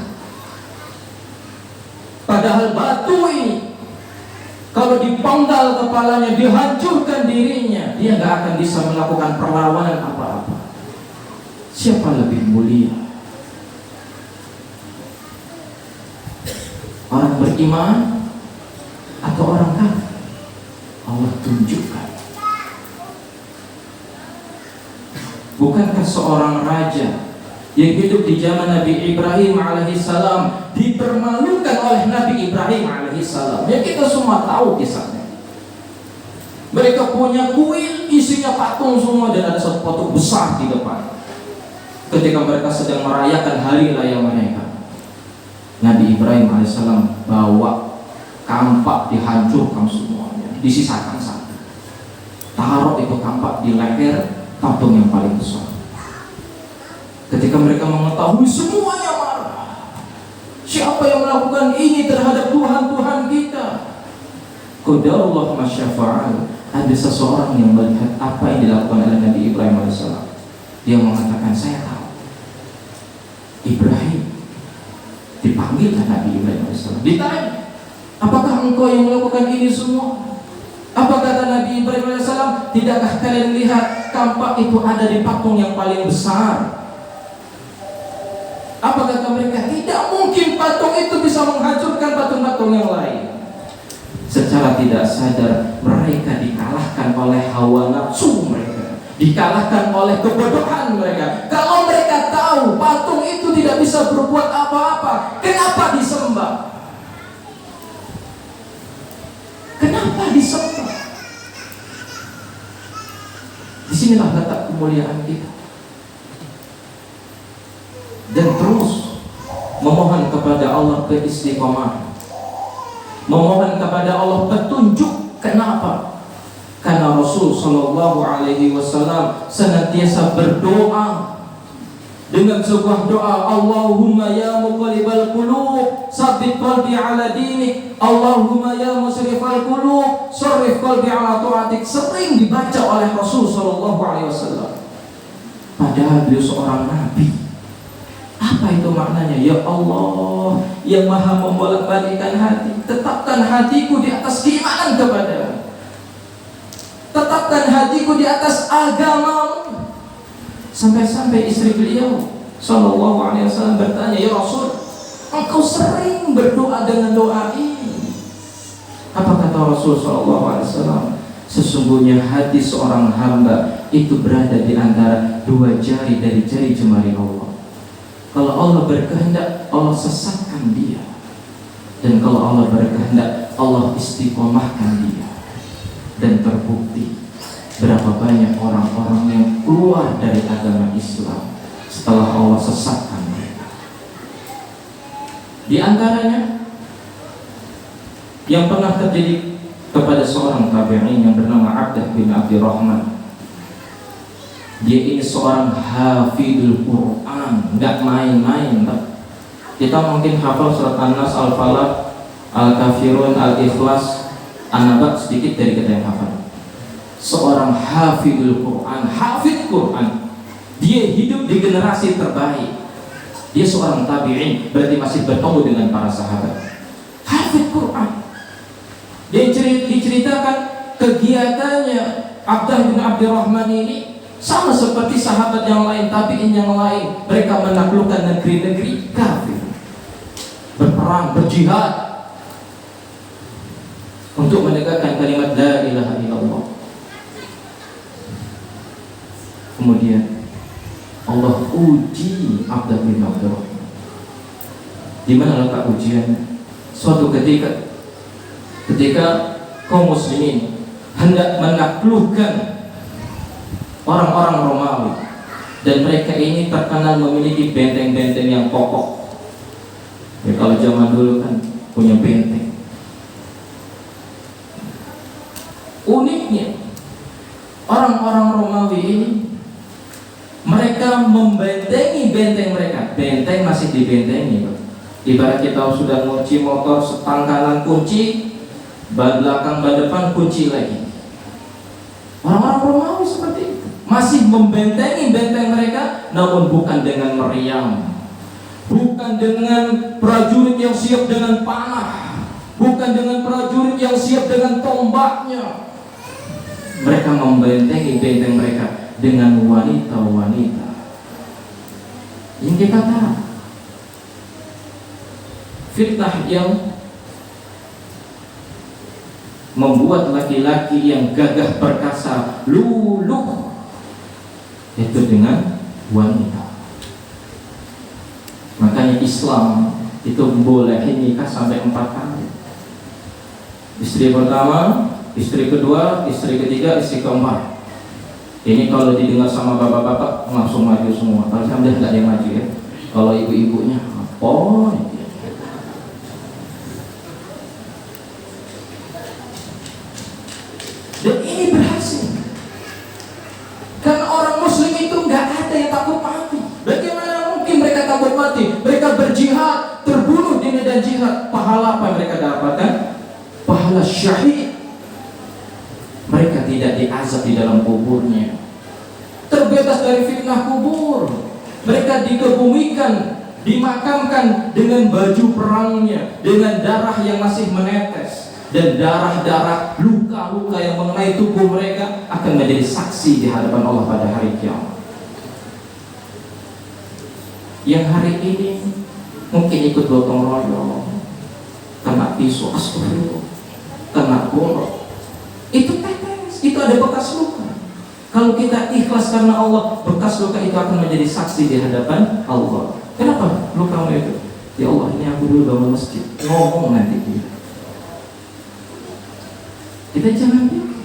S1: Padahal batu ini kalau dipenggal kepalanya, dihancurkan dirinya, dia nggak akan bisa melakukan perlawanan apa-apa. Siapa lebih mulia? Orang beriman atau orang kafir? Allah tunjukkan. Bukankah seorang raja yang hidup di zaman Nabi Ibrahim alaihissalam dipermalukan oleh Nabi Ibrahim alaihissalam? Ya, kita semua tahu kisahnya. Mereka punya kuil isinya patung semua, dan ada satu patung besar di depan. Ketika mereka sedang merayakan hari raya mereka, Nabi Ibrahim alaihissalam bawa kampak, dihancurkan semuanya, disisakan satu. Taruh itu kampak di leher patung yang paling besar. Ketika mereka mengetahui, semuanya marah. Siapa yang melakukan ini terhadap Tuhan kita? Qadarullah masyafa'al. Ada seseorang yang melihat apa yang dilakukan oleh Nabi Ibrahim alaihissalam. Dia mengatakan, saya tahu. Ibrahim dipanggil Nabi Ibrahim alaihissalam. Ditanya, apakah engkau yang melakukan ini semua? Apa kata Nabi Ibrahim alaihissalam? Tidakkah kalian lihat kampak itu ada di patung yang paling besar? Apa kata mereka? Tidak mungkin patung itu bisa menghancurkan patung-patung yang lain. Secara tidak sadar mereka dikalahkan oleh hawa nafsu mereka, dikalahkan oleh kebodohan mereka. Kalau mereka tahu patung itu tidak bisa berbuat apa-apa, kenapa disembah? Kenapa disembah? Disinilah letak kemuliaan kita. Dan terus memohon kepada Allah keistiqomahan, memohon kepada Allah petunjuk. Kenapa? Karena Rasul Shallallahu Alaihi Wasallam senantiasa berdoa dengan sebuah doa, Allahumma ya muqallibal qulub tsabbit qalbi ala dinik, Allahumma ya musrifal qulub sarrif qalbi ala ta'atik. Sering dibaca oleh Rasul Shallallahu Alaihi Wasallam. Padahal beliau seorang nabi. Apa itu maknanya? Ya Allah yang maha membolak-balikkan hati, tetapkan hatiku di atas keimanan kepadamu, tetapkan hatiku di atas agamamu. Sampai-sampai istri beliau Sallallahu Alaihi Wasallam bertanya, ya Rasul, engkau sering berdoa dengan doa ini. Apa kata Rasul Sallallahu Alaihi Wasallam? Sesungguhnya hati seorang hamba itu berada di antara dua jari dari jari jemari Allah. Kalau Allah berkehendak, Allah sesatkan dia. Dan kalau Allah berkehendak, Allah istiqomahkan dia. Dan terbukti berapa banyak orang-orang yang keluar dari agama Islam setelah Allah sesatkan mereka. Di antaranya yang pernah terjadi kepada seorang tabi'in yang bernama Abdah bin Abdurrahman. Dia ini seorang hafidul Quran, nggak main-main, Pak. Kita mungkin hafal surat An-Nas, Al-Falaq, Al-Kafirun, Al-Ikhlas, An-Naba, sedikit dari kita yang hafal. Seorang hafidul Quran, hafid Quran. Dia hidup di generasi terbaik. Dia seorang tabi'in, berarti masih bertemu dengan para sahabat. Hafid Quran. Dia diceritakan kegiatannya Abdah bin Abdurrahman ini sama seperti sahabat yang lain, tabi'in yang lain. Mereka menaklukkan negeri-negeri kafir, berperang, berjihad untuk menegakkan kalimat la ilaha illallah. Kemudian Allah uji Abdah bin Abdurrahman. Di mana letak ujiannya? Suatu ketika kaum muslimin hendak menaklukkan orang-orang Romawi, dan mereka ini terkenal memiliki benteng-benteng yang kokoh. Ya, kalau zaman dulu kan punya benteng. Uniknya orang-orang Romawi ini, mereka membentengi benteng mereka. Benteng masih dibentengi, Pak. Ibarat kita sudah kunci motor, setang kanan kunci, ban belakang, ban depan kunci lagi. Orang-orang Romawi seperti itu, masih membentengi benteng mereka, namun bukan dengan meriam, bukan dengan prajurit yang siap dengan panah, bukan dengan prajurit yang siap dengan tombaknya. Mereka membentengi benteng mereka dengan wanita-wanita. Yang kita tahu, fitnah yang membuat laki-laki yang gagah perkasa luluh itu dengan wanita. Makanya Islam itu boleh nikah sampai 4 kali. Istri pertama, istri kedua, istri ketiga, istri keempat. Ini kalau didengar sama bapak-bapak langsung maju semua. Kalau sambil nggak ada yang maju ya. Kalau ibu-ibunya apa? Dan ini berhasil. Karena orang Muslim itu nggak ada yang takut mati. Bagaimana mungkin mereka takut mati? Mereka berjihad, terbunuh di medan jihad. Pahala apa yang mereka dapatkan? Pahala syahid. Mereka tidak diazab di dalam kuburnya, terbebas dari fitnah kubur. Mereka dikebumikan, dimakamkan dengan baju perangnya, dengan darah yang masih menetes, dan darah-darah luka-luka yang mengenai tubuh mereka akan menjadi saksi di hadapan Allah pada hari kiamat. Yang hari ini mungkin ikut gotong royong, kena pisau, astagfirullah, kena golok, itu tetes, itu ada bekas luka. Kalau kita ikhlas karena Allah, bekas luka itu akan menjadi saksi di hadapan Allah. Kenapa lukamu itu? Ya Allah, ini aku dulu bangun masjid. Ngomong nanti kita jangan pikir.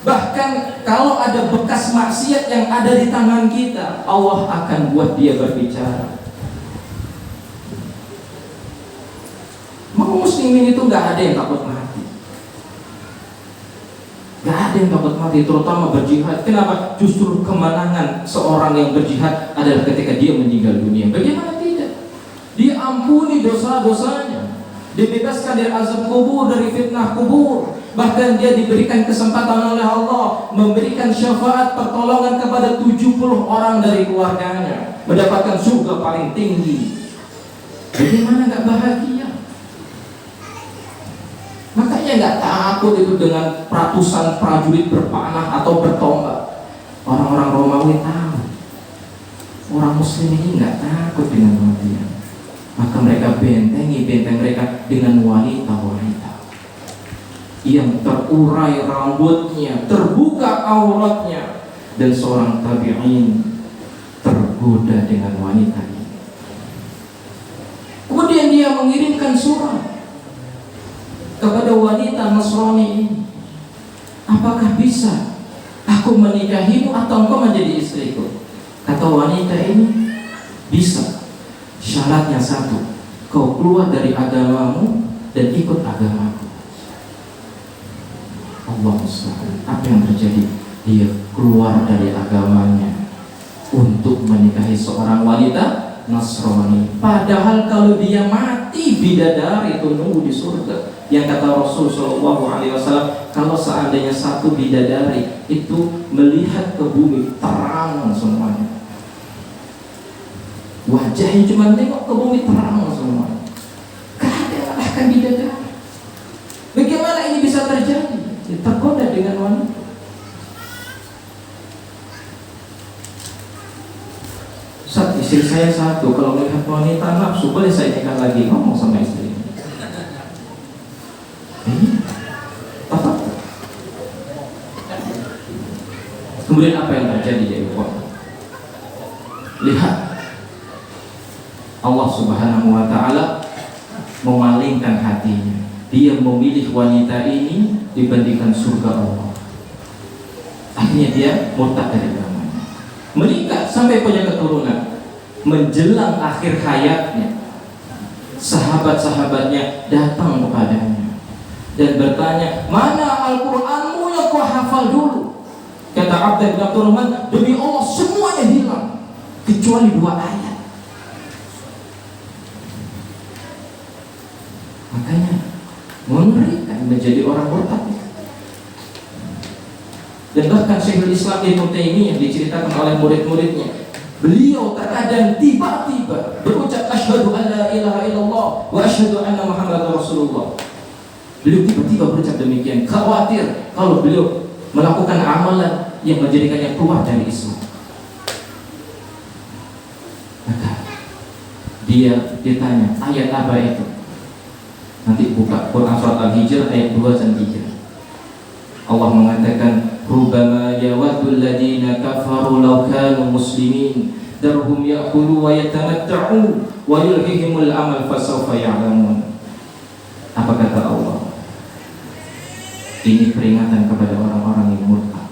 S1: Bahkan kalau ada bekas maksiat yang ada di tangan kita, Allah akan buat dia berbicara. Mau muslimin itu nggak ada yang takut mati. Gak ada yang takut mati, terutama berjihad. Kenapa? Justru kemenangan seorang yang berjihad adalah ketika dia meninggal dunia. Bagaimana tidak? Dia ampuni dosa-dosanya, dibebaskan dari azab kubur, dari fitnah kubur. Bahkan dia diberikan kesempatan oleh Allah memberikan syafaat pertolongan kepada 70 orang dari keluarganya, mendapatkan surga paling tinggi. Bagaimana gak bahagia? Makanya nggak takut itu dengan ratusan prajurit berpanah atau bertombak. Orang-orang Romawi tahu, orang Muslim ini nggak takut dengan kematian. Maka mereka bentengi benteng mereka dengan wanita-wanita yang terurai rambutnya, terbuka auratnya, dan seorang tabi'in tergoda dengan wanita ini. Kemudian dia mengirimkan surat kepada wanita Nasrani ini, apakah bisa aku menikahimu atau engkau menjadi istriku? Kata wanita ini, bisa. Syaratnya satu, kau keluar dari agamamu dan ikut agamaku. Allah SWT, apa yang terjadi? Dia keluar dari agamanya untuk menikahi seorang wanita Nasrani. Padahal kalau dia mati, bidadari itu nunggu di surga. Yang kata Rasul SAW, kalau seandainya satu bidadari itu melihat ke bumi, terang semuanya. Wajahnya cuma tengok ke bumi, terang semuanya. Gak ada yang mengalahkan bidadari. Bagaimana ini bisa terjadi? Tergoda dengan wanita. Saat istri saya satu, kalau melihat wanita nafsu, boleh saya nikah lagi? Ngomong sama istri. Kemudian apa yang terjadi ya ikhwan? Lihat, Allah Subhanahu wa ta'ala memalingkan hatinya. Dia memilih wanita ini dibandingkan surga Allah. Akhirnya dia murtad dari agamanya, menikah sampai punya keturunan. Menjelang akhir hayatnya, sahabat-sahabatnya datang kepadanya dan bertanya, mana Al-Quranmu yang kau hafal dulu? Kata Abdullah bin Abdurrahman, demi Allah semuanya hilang kecuali 2 ayat. Makanya mengerikan menjadi orang murtad. Dan bahkan Syekhul Islam Ibnu Taimiyah diceritakan oleh murid-muridnya, beliau terkadang tiba-tiba berucap asyhadu an la ilaha illallah wa asyhadu anna Muhammadar Rasulullah. Beliau tiba-tiba berucap demikian, khawatir kalau beliau melakukan amalan yang menjadikannya keluar dari Islam. Maka dia ditanya, ayat apa itu? Nanti buka Quran surat Al-Hijr ayat 2 dan 3. Allah mengatakan, "Rubbama yawaddul ladina kafaru law kanu muslimin, darhum ya'kulu wa yatamatta'u wa yulhihimul amal fasawfa ya'lamun." Apa kata Allah? Ini peringatan kepada orang-orang yang murtad,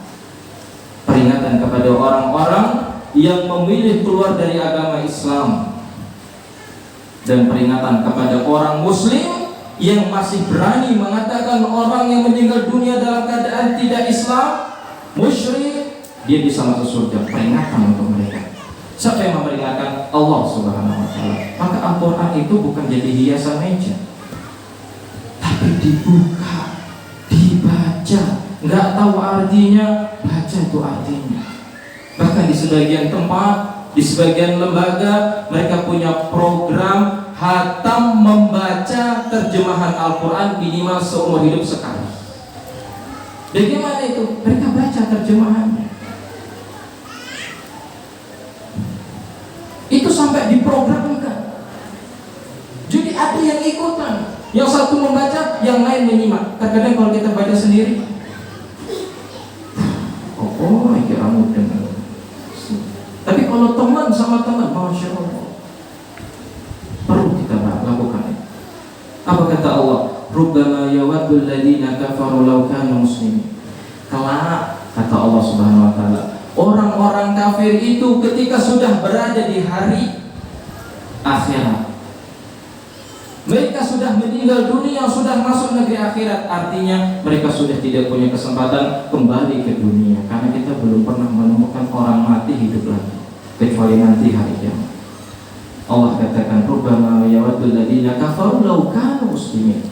S1: peringatan kepada orang-orang yang memilih keluar dari agama Islam, dan peringatan kepada orang muslim yang masih berani mengatakan orang yang meninggal dunia dalam keadaan tidak Islam, musyrik, dia bisa masuk surga. Peringatan untuk mereka. Siapa yang memperingatkan? Allah Subhanahu wa Ta'ala. Maka Al-Quran itu bukan jadi hiasan meja, tapi dibuka, dibaca. Nggak tahu artinya, baca itu artinya. Bahkan di sebagian tempat, di sebagian lembaga, mereka punya program hatam membaca terjemahan Al-Quran minimal seumur hidup sekali. Bagaimana itu? Mereka baca terjemahannya. Itu sampai diprogramkan. Jadi ada yang ikutan. Yang satu membaca, yang lain menyimak. Terkadang kalau kita baca sendiri, kira mudah. Tapi kalau teman sama teman, Masya Allah, perlu kita lakukan itu. Apa kata Allah? Rubbama yawaddul ladina kafaru law kanu muslimin. Kelak, kata Allah Subhanahu wa Ta'ala, orang-orang kafir itu ketika sudah berada di hari akhirat, mereka sudah meninggal dunia, sudah masuk negeri akhirat. Artinya mereka sudah tidak punya kesempatan kembali ke dunia, karena kita belum pernah menemukan orang mati hidup lagi kecuali nanti hari kiamat. Allah katakan, rubbama yawaddul ladina kafaru law kanu muslimin.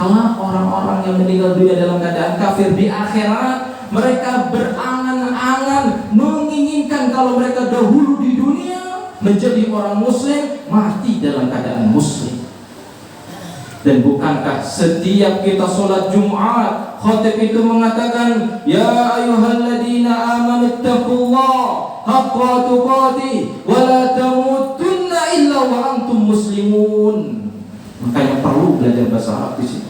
S1: Kalau orang-orang yang meninggal dunia dalam keadaan kafir di akhirat, mereka berangan-angan menginginkan kalau mereka dahulu di dunia menjadi orang muslim, mati dalam keadaan muslim. Dan bukankah setiap kita sholat Jumat, khatib itu mengatakan, ya ayyuhalladzina amanu taqullaha haqqa tuqatih wa la tamutunna illa wa antum muslimun. Makanya perlu belajar bahasa Arab di sini.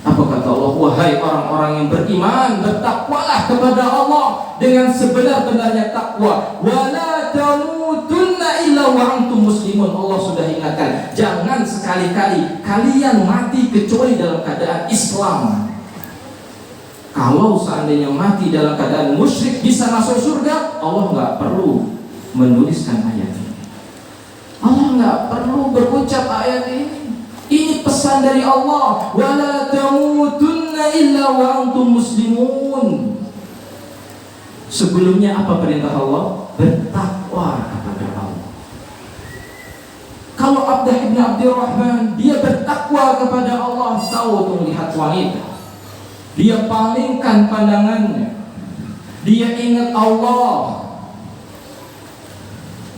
S1: Apa kata Allah? Wahai orang-orang yang beriman, bertakwalah kepada Allah dengan sebenar-benarnya takwa. Wa la tamutunna illa wa antum muslimun. Allah sudah ingatkan, jangan sekali-kali kalian mati kecuali dalam keadaan Islam. Kalau seandainya mati dalam keadaan musyrik bisa masuk surga, Allah nggak perlu menuliskan ayat ini. Allah nggak perlu berucap ayat ini. Ini pesan dari Allah. Wala tamutunna illa wa antum muslimun. Sebelumnya apa perintah Allah? Bertakwa kepada Allah. Kalau Abdah bin Abdurrahman, dia bertakwa kepada Allah, tahu untuk melihat wanita, dia palingkan pandangannya, dia ingat Allah.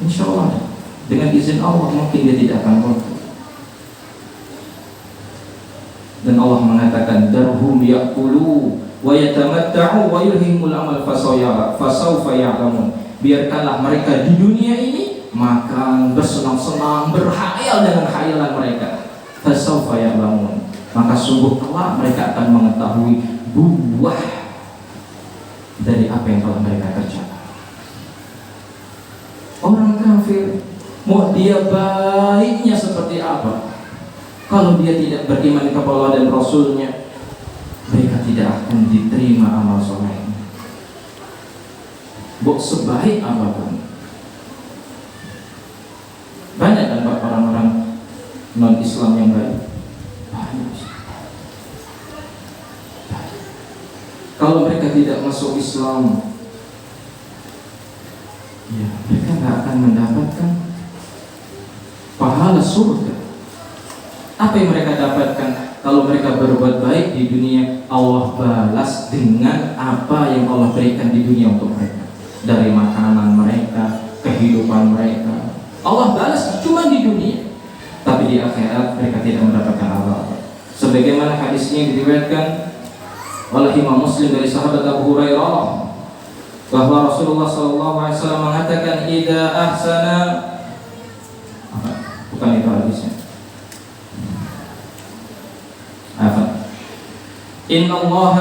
S1: Insya Allah dengan izin Allah mungkin dia tidak akan kotor. Dan Allah mengatakan, darhum ya'kulu wa yatamatta'u wa yulhimul amal fasawfa ya'lamun. Biarkanlah mereka di dunia ini makan, bersenang-senang, berhayal dengan khayalan mereka. Fasawfa ya'lamun. Maka sungguh kelak mereka akan mengetahui buah dari apa yang telah mereka kerjakan. Orang kafir, mau dia baiknya seperti apa, kalau dia tidak beriman kepada Allah dan Rasulnya, mereka tidak akan diterima amal solehnya. Bok sebaik apapun. Banyak kan Pak orang-orang non-Islam yang baik. Banyak. Kalau mereka tidak masuk Islam, ya mereka tidak akan mendapatkan pahala surga. Apa yang mereka dapatkan? Kalau mereka berbuat baik di dunia, Allah balas dengan apa yang Allah berikan di dunia untuk mereka. Dari makanan mereka, kehidupan mereka, Allah balas cuma di dunia. Tapi di akhirat mereka tidak mendapatkan apa-apa. sebagaimana hadisnya diriwayatkan oleh Imam Muslim dari sahabat Abu Hurairah bahwa Rasulullah SAW mengatakan idza ahsana, bukan itu hadisnya, Inna Allah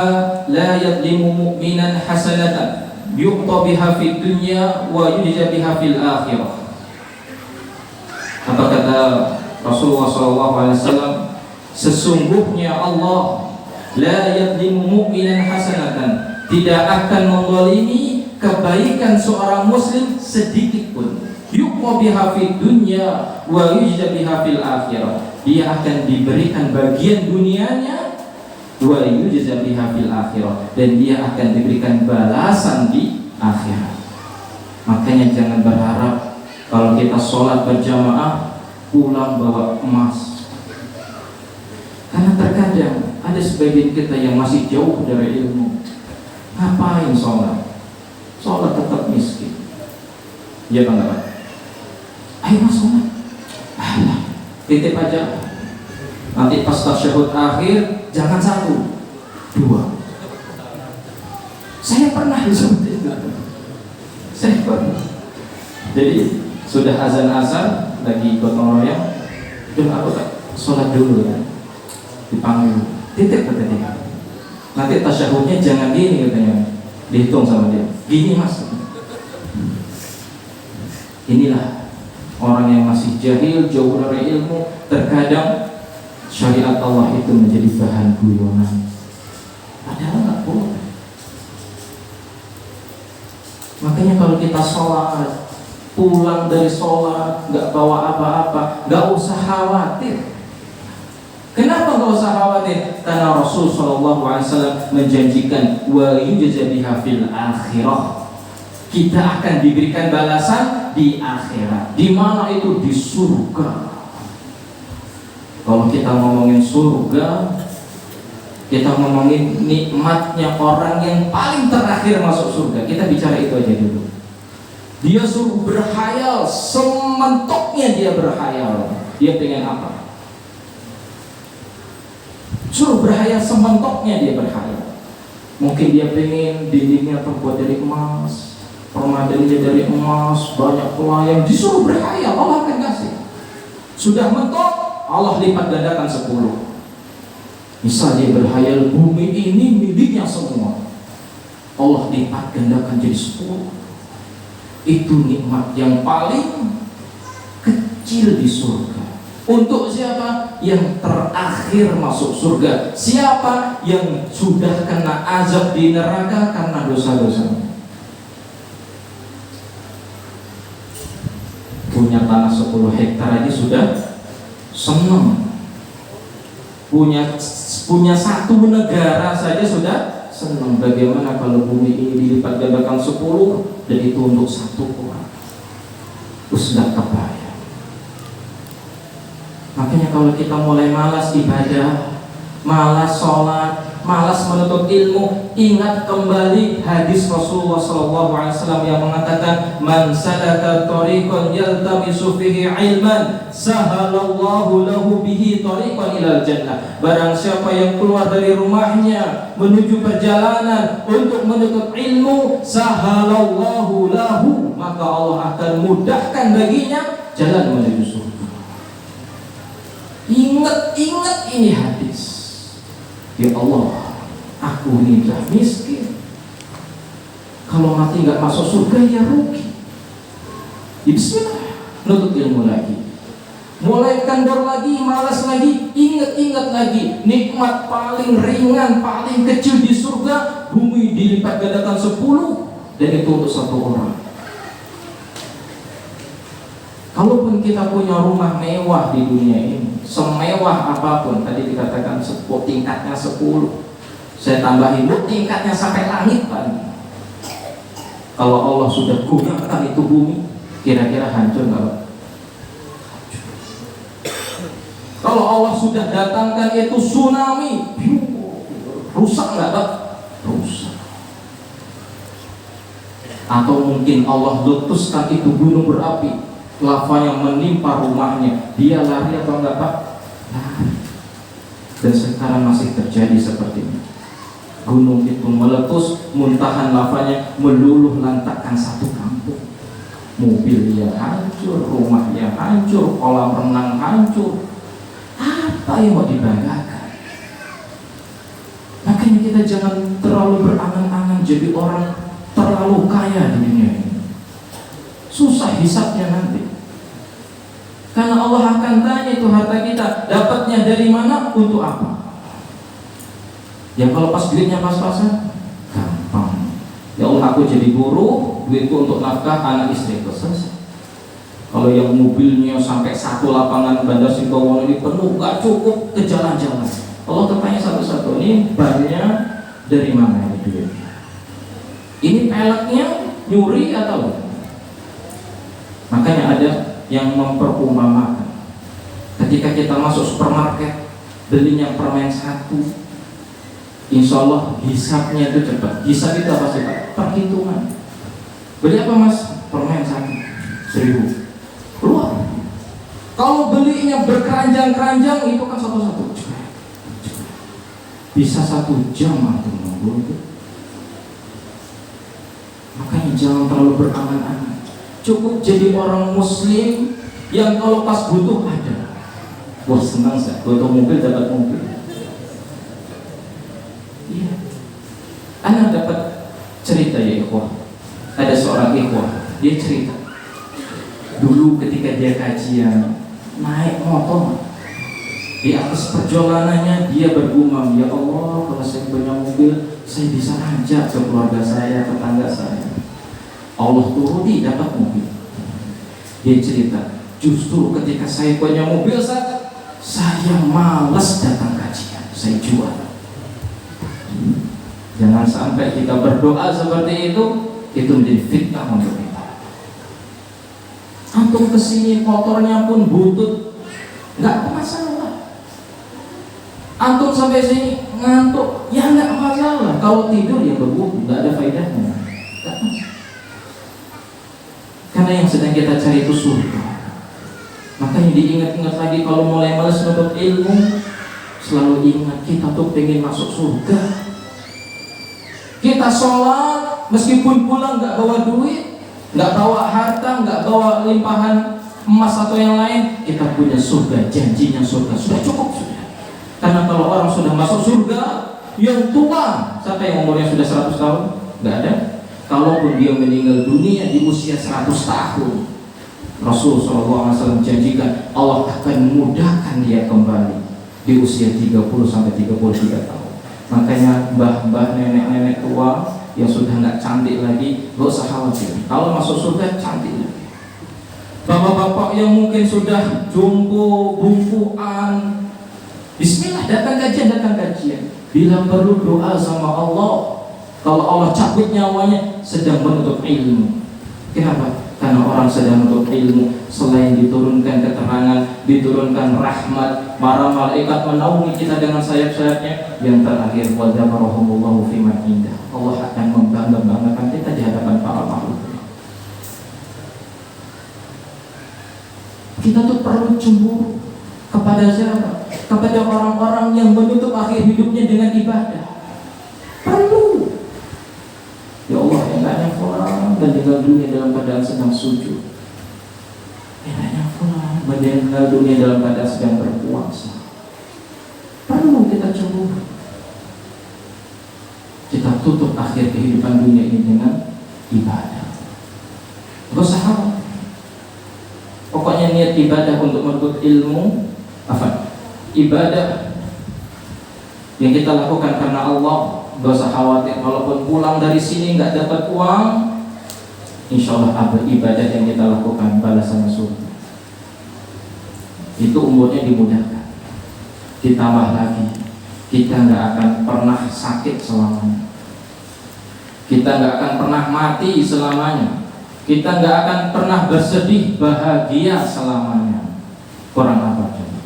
S1: la yadlimu mu'minan hasanatan yuqta biha fid dunya wa yujza biha fil akhirah. Apa kata Rasulullah SAW? Sesungguhnya Allah la yadlimu mu'minan hasanatan, tidak akan menzalimi kebaikan seorang muslim sedikit pun. Yuqta biha fid dunya wa yujza biha fil akhirah. Dia akan diberikan bagian dunianya wa yujza biha fil akhirah, dan dia akan diberikan balasan di akhirat. Makanya jangan berharap kalau kita sholat berjamaah pulang bawa emas, karena terkadang ada sebagian kita yang masih jauh dari ilmu. Ngapain sholat? Sholat tetap miskin. Ya bang, ayo mas sholat, titip aja. Nanti pas tasyahud akhir jangan 1, 2. Saya pernah seperti itu. Saya pernah. Jadi sudah azan lagi gotong royong, aku sholat dulu kan, dipanggil, titip kata dia. Nanti tasyahudnya jangan gini katanya, dihitung sama dia. Gini mas. Inilah orang yang masih jahil, jauh dari ilmu. Terkadang syariat Allah itu menjadi bahan guyonan, padahal nggak boleh. Makanya kalau kita sholat, pulang dari sholat nggak bawa apa-apa, nggak usah khawatir. Kenapa nggak usah khawatir? Karena Rasul SAW menjanjikan wa yujza biha fil akhirah, kita akan diberikan balasan di akhirat. Di mana itu? Di surga. Kalau kita ngomongin surga, kita ngomongin nikmatnya orang yang paling terakhir masuk surga, kita bicara itu aja dulu. Dia suruh berhayal, sementoknya dia berhayal. Dia pengen apa? Suruh berhayal, sementoknya dia berhayal. Mungkin dia pengen dindingnya terbuat dari emas, permadaninya dari emas, banyak pelayan. Disuruh berhayal, Allah akan kasih. Sudah mentok, Allah lipat gandakan 10. Misal dia berhayal bumi ini miliknya semua, Allah lipat gandakan jadi 10. Itu nikmat yang paling kecil di surga. Untuk siapa? Yang terakhir masuk surga. Siapa? Yang sudah kena azab di neraka karena dosa-dosanya. Punya tanah 10 hektar aja sudah senang, punya 1 negara saja sudah senang. Bagaimana kalau bumi ini dilipat gandakan 10 dan itu untuk 1 orang? Sudah kebayang. Makanya kalau kita mulai malas ibadah, malas sholat, malas menuntut ilmu, ingat kembali hadis Rasulullah SAW yang mengatakan, man salaka tariqan yaltamisu fihi ilman sahalallahu lahu bihi tariqan ilal jannah. Barang siapa yang keluar dari rumahnya menuju perjalanan untuk menuntut ilmu, sahalallahu lahu, maka Allah akan mudahkan baginya jalan menuju surga. Ingat ini hadis. Ya Allah, aku ini dah miskin. Kalau mati nggak masuk surga ya rugi. Ya bismillah, nuntut ilmu lagi. Mulai kendor lagi, malas lagi, ingat lagi. Nikmat paling ringan, paling kecil di surga, bumi dilipat gandakan 10, dan itu untuk 1 orang. Kalaupun kita punya rumah mewah di dunia ini, semewah apapun, tadi dikatakan tingkatnya 10, saya tambahin tingkatnya sampai langit Pak. Kalau Allah sudah gunakan itu bumi, kira-kira hancur nggak Pak? Kalau Allah sudah datangkan itu tsunami, rusak nggak Pak? Rusak. Atau mungkin Allah letuskan itu gunung berapi, lavanya menimpa rumahnya, dia lari atau enggak Pak? Lari. Dan sekarang masih terjadi seperti ini. Gunung itu meletus, muntahan lavanya meluluh lantakkan satu kampung. Mobilnya hancur, rumahnya hancur, kolam renang hancur. Apa yang mau dibanggakan? Makanya kita jangan terlalu berangan-angan jadi orang terlalu kaya di dunia ini. Susah hisabnya nanti. Karena Allah akan tanya itu harta kita, dapatnya dari mana, untuk apa? Ya kalau pas duitnya pas-pasan, gampang. Ya Allah, aku jadi buruh, duitku untuk nafkah anak istriku, selesai. Kalau yang mobilnya sampai satu lapangan Bandar Singkowang ini penuh, gak cukup ke jalan-jalan. Allah bertanya satu-satu, ini bannya dari mana ini duitnya? Ini peleknya nyuri atau? Makanya ada yang memperumpamakan, ketika kita masuk supermarket belinya permen satu, insya Allah hisapnya itu cepat. Hisap itu apa sih Pak? Perhitungan. Beli apa Mas? Permen satu, 1.000 keluar. Kalau belinya berkeranjang-keranjang itu kan satu-satu, bisa 1 jam atau nunggu itu. Makanya jangan terlalu berangan-angan. Cukup jadi orang muslim yang kalau pas butuh ada. Wah senang saya, butuh mobil dapat mobil. Iya. Anak dapat cerita ya ikhwah. Ada seorang ikhwah, dia cerita. Dulu ketika dia kajian naik motor, di atas perjalanannya dia bergumam, ya Allah, kalau saya punya mobil, saya bisa ajak ke keluarga saya, tetangga saya. Allah turuti dapat mobil. Dia cerita, justru ketika saya punya mobil saya malas datang kajian, saya jual. Jangan sampai kita berdoa seperti itu menjadi fitnah untuk kita. Antum kesini motornya pun butut, nggak masalah. Antum sampai sini ngantuk, ya nggak masalah. Kalau tidur ya berwudu, nggak ada faedahnya. Nggak masalah. Karena yang sedang kita cari itu surga. Makanya diingat-ingat lagi kalau mulai malas menuntut ilmu, selalu ingat kita tuh pengen masuk surga. Kita sholat meskipun pulang nggak bawa duit, nggak bawa harta, nggak bawa limpahan emas atau yang lain, kita punya surga, janjinya surga, sudah cukup sudah. Karena kalau orang sudah masuk surga, yang tua, siapa yang umurnya sudah 100 tahun? Nggak ada. Kalaupun dia meninggal dunia di usia 100 tahun, Rasul SAW janjikan Allah akan memudahkan dia kembali di usia 30-33 tahun. Makanya mbah-mbah, nenek-nenek tua yang sudah nggak cantik lagi, gak usah khawatir. Kalau masuk surga cantik lagi. Bapak-bapak yang mungkin sudah jompo, bungkuan, bismillah datang kajian. Bila perlu doa sama Allah. Kalau Allah cabut nyawanya sedang menuntut ilmu. Kenapa? Karena orang sedang menuntut ilmu, selain diturunkan keterangan, diturunkan rahmat, para malaikat menaungi kita dengan sayap-sayapnya. Yang terakhir, wa dzakarahumullahu fi man indah. Allah akan membangga-banggakan kita di hadapan para makhluk. Kita tuh perlu cemburu kepada siapa? Kepada orang-orang yang menutup akhir hidupnya dengan ibadah. Perlu. Ya Allah, enaknya fulan meninggal dunia dalam keadaan sedang sujud. Enaknya fulan meninggal dunia dalam keadaan sedang berpuasa. Perlu kita cemburu. Kita tutup akhir kehidupan dunia ini dengan ibadah. Gak usah khawatir. Pokoknya niat ibadah untuk menuntut ilmu, ibadah yang kita lakukan karena Allah. Gak usah khawatir, walaupun pulang dari sini nggak dapat uang, insya Allah ibadah yang kita lakukan balasannya surga. Itu umurnya dimudahkan. Ditambah lagi, kita nggak akan pernah sakit selamanya. Kita nggak akan pernah mati selamanya. Kita nggak akan pernah bersedih bahagia selamanya. Kurang apa coba?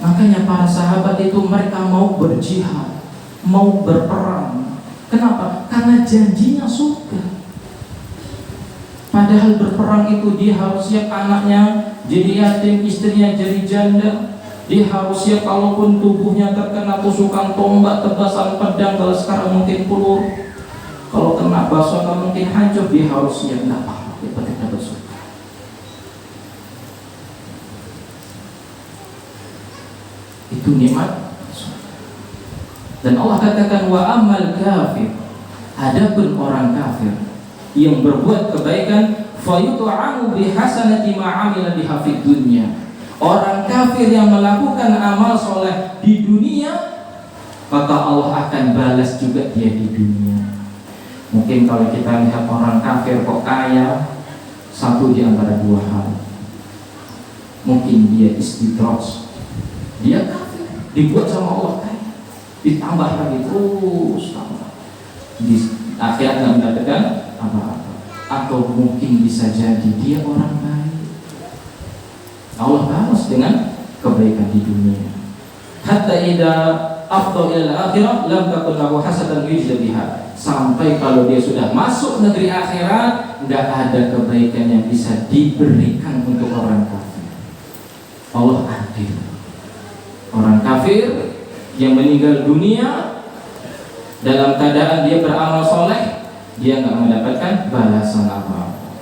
S1: Makanya para sahabat itu mereka mau berjihad, mau berperang. Kenapa? Karena janjinya surga. Padahal berperang itu dia harus siap anaknya jadi yatim, istrinya jadi janda. Dia harusnya kalaupun tubuhnya terkena tusukan tombak, tebasan pedang, kalau sekarang mungkin peluru, kalau kena basoka mungkin hancur, dia harusnya enggak apa-apa, dia penting dapat surga. Itu nikmat. Dan Allah katakan wa amal kafir, adapun orang kafir yang berbuat kebaikan, fayut'amu bihasanati ma 'amila biha fid dunya. Orang kafir yang melakukan amal soleh di dunia, maka Allah akan balas juga dia di dunia. Mungkin kalau kita lihat orang kafir kok kaya, satu di antara dua hal. Mungkin dia istidraj, dia kafir, dibuat sama Allah kaya, ditambah lagi terus tambah. Di akhirat nggak mendapatkan apa-apa. Atau mungkin bisa jadi dia orang baik, Allah balas dengan kebaikan di dunia. Hatta idza afdha ila akhirah lam takun lahu hasanatan yujza biha. Sampai kalau dia sudah masuk negeri akhirat, enggak ada kebaikan yang bisa diberikan untuk orang kafir. Allah adil. Orang kafir yang meninggal dunia dalam keadaan dia beramal soleh, dia enggak mendapatkan balasan apa-apa.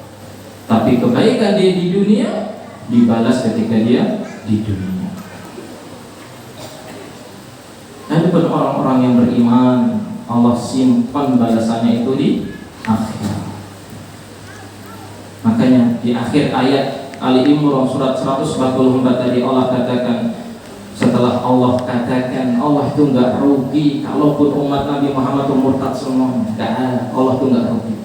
S1: Tapi kebaikan dia di dunia dibalas ketika dia di dunia. Adapun orang-orang yang beriman, Allah simpan balasannya itu di akhirat. Makanya di akhir ayat Ali Imran surat 144 tadi Allah katakan, setelah Allah katakan Allah itu enggak rugi kalaupun umat Nabi Muhammad itu murtad semua, enggak, Allah itu enggak rugi.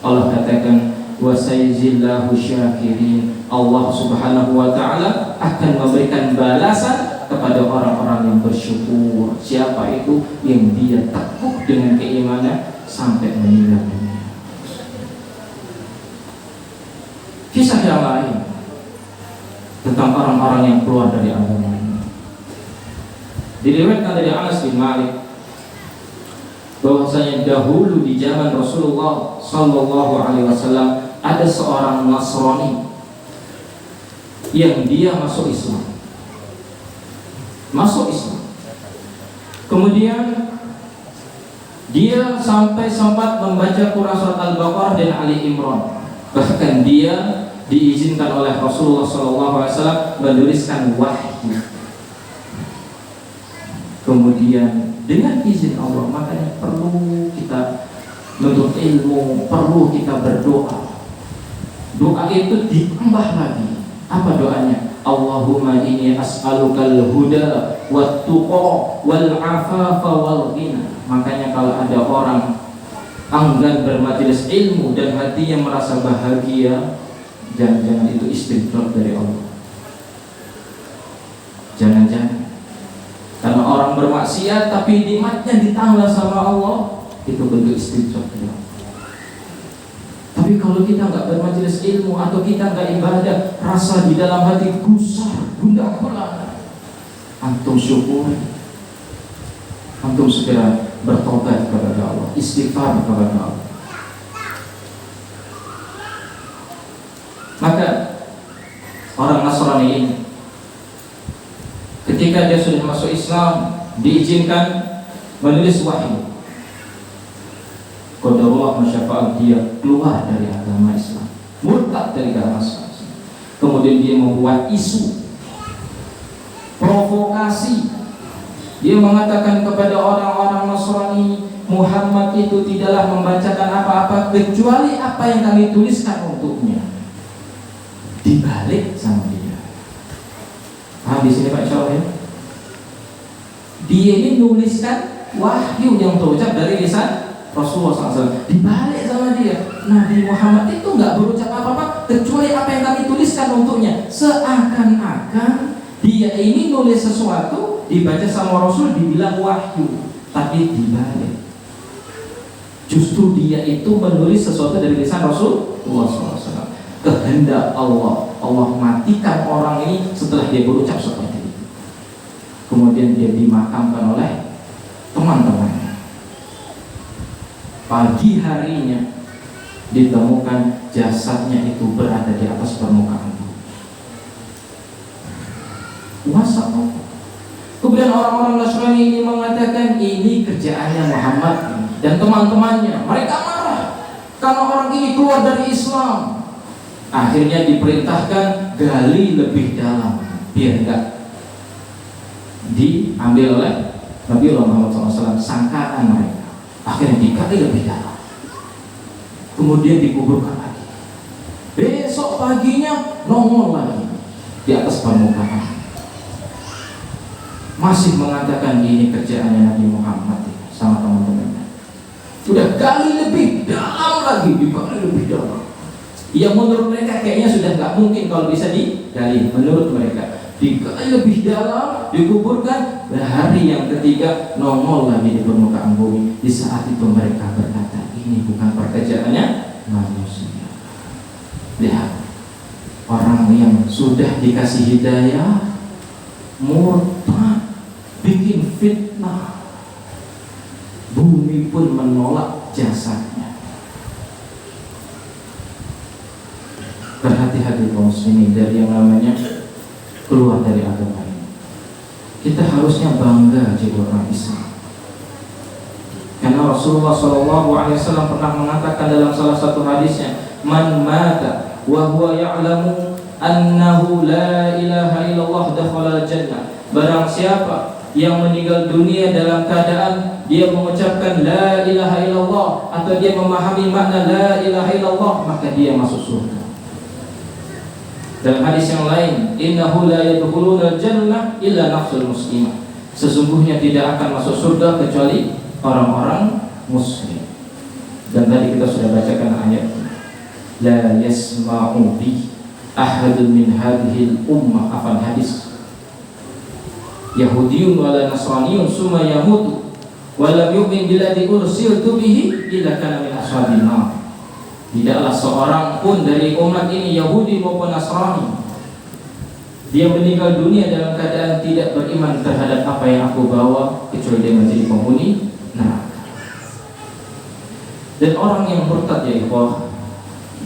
S1: Allah katakan wa sayjillahu syakirin, Allah subhanahu wa ta'ala akan memberikan balasan kepada orang-orang yang bersyukur. Siapa itu? Yang dia teguh dengan keimanan sampai meninggal dunia. Kisah yang lain tentang orang-orang yang keluar dari agama ini diriwayatkan dari Anas bin Malik bahwasanya dahulu di zaman Rasulullah sallallahu alaihi wasallam ada seorang Nasrani yang dia masuk Islam. Kemudian dia sampai sempat membaca Quran surat Al-Baqarah dan Ali Imran. Bahkan dia diizinkan oleh Rasulullah sallallahu alaihi wasallam menuliskan wahyu. Kemudian dengan izin Allah, makanya perlu kita menuntut ilmu, perlu kita berdoa. Doa itu ditambah lagi. Apa doanya? Allahumma inni as'alukal huda wat tuqa wal afafa wal ghina. Makanya kalau ada orang enggan bermajelis ilmu dan hatinya merasa bahagia, jangan-jangan itu istidraj dari Allah. Jangan-jangan karena orang bermaksiat tapi nikmatnya ditambah sama Allah, itu bentuk istidraj dari Allah. Tapi kalau kita nggak bermajelis ilmu atau kita nggak ibadah, rasa di dalam hati gusar, gundah gulana, antum syukuri, antum segera bertobat kepada Allah, istighfar kepada Allah. Maka orang Nasrani ini ketika dia sudah masuk Islam, diizinkan menulis wahyu. Qadarullah masyafa'al, dia keluar dari agama Islam, murtad dari agama Islam. Kemudian dia membuat isu, provokasi. Dia mengatakan kepada orang-orang Nasrani, Muhammad itu tidaklah membacakan apa-apa kecuali apa yang kami tuliskan untuknya. Dibalik sama dia. Di sini Pak Syawal ya. Dia ini nuliskan wahyu yang terucap dari lisan Rasulullah SAW. Dibalik sama dia, Nabi Muhammad itu nggak berucap apa-apa kecuali apa yang kami tuliskan untuknya. Seakan-akan dia ini nulis sesuatu, dibaca sama Rasul, dibilang wahyu, tapi dibalik. Justru dia itu menulis sesuatu dari lisan Rasulullah SAW. Kehendak Allah, Allah matikan orang ini setelah dia berucap seperti itu. Kemudian dia dimakamkan oleh teman-temannya. Pagi harinya ditemukan jasadnya itu berada di atas permukaan bumi. Puasa apa? orang-orang Nasrani ini mengatakan ini kerjaannya Muhammad dan teman-temannya. Mereka marah karena orang ini keluar dari Islam. Akhirnya diperintahkan gali lebih dalam biar enggak diambil oleh Nabi Muhammad SAW sangkaan mereka. Akhirnya digali lebih dalam, kemudian dikuburkan lagi. Besok paginya nongol lagi di atas permukaan, masih mengatakan ini kerjaannya Nabi Muhammad sama teman-temannya. Sudah gali lebih dalam lagi, digali lebih dalam. Yang menurut mereka kayaknya sudah nggak mungkin kalau bisa digali. Menurut mereka digali lebih dalam, dikuburkan. Dan hari yang ketiga nongol lagi di permukaan bumi. Di saat itu mereka berkata, ini bukan pekerjaannya manusia. Lihat, orang yang sudah dikasih hidayah murtad, bikin fitnah, bumi pun menolak jasadnya. Berhati-hati kaum muslimin dari yang namanya keluar dari agama ini. Kita harusnya bangga jadi orang Islam, karena Rasulullah SAW pernah mengatakan dalam salah satu hadisnya, man mata wa huwa ya'lamu annahu la ilaha illallah dakhala jannah. Barang siapa yang meninggal dunia dalam keadaan dia mengucapkan la ilaha illallah atau dia memahami makna la ilaha illallah, maka dia masuk surga. Dalam hadis yang lain, innahu la yadkhuluna jannah illa nafsul muslimah. Sesungguhnya tidak akan masuk surga kecuali orang-orang muslim. Dan tadi kita sudah bacakan ayat, la yasma'u bi ahadun min hadhil ummah. Afan hadis, Yahudiyun wala Nasraniyun summa yamutu walam yu'min billadzi ursiltu bihi illa kana min ashabin nar. Tidaklah seorang pun dari umat ini, Yahudi maupun Nasrani, dia meninggal dunia dalam keadaan tidak beriman terhadap apa yang aku bawa, kecuali dia menjadi penghuni neraka. Dan orang yang murtad, ya ikhwah,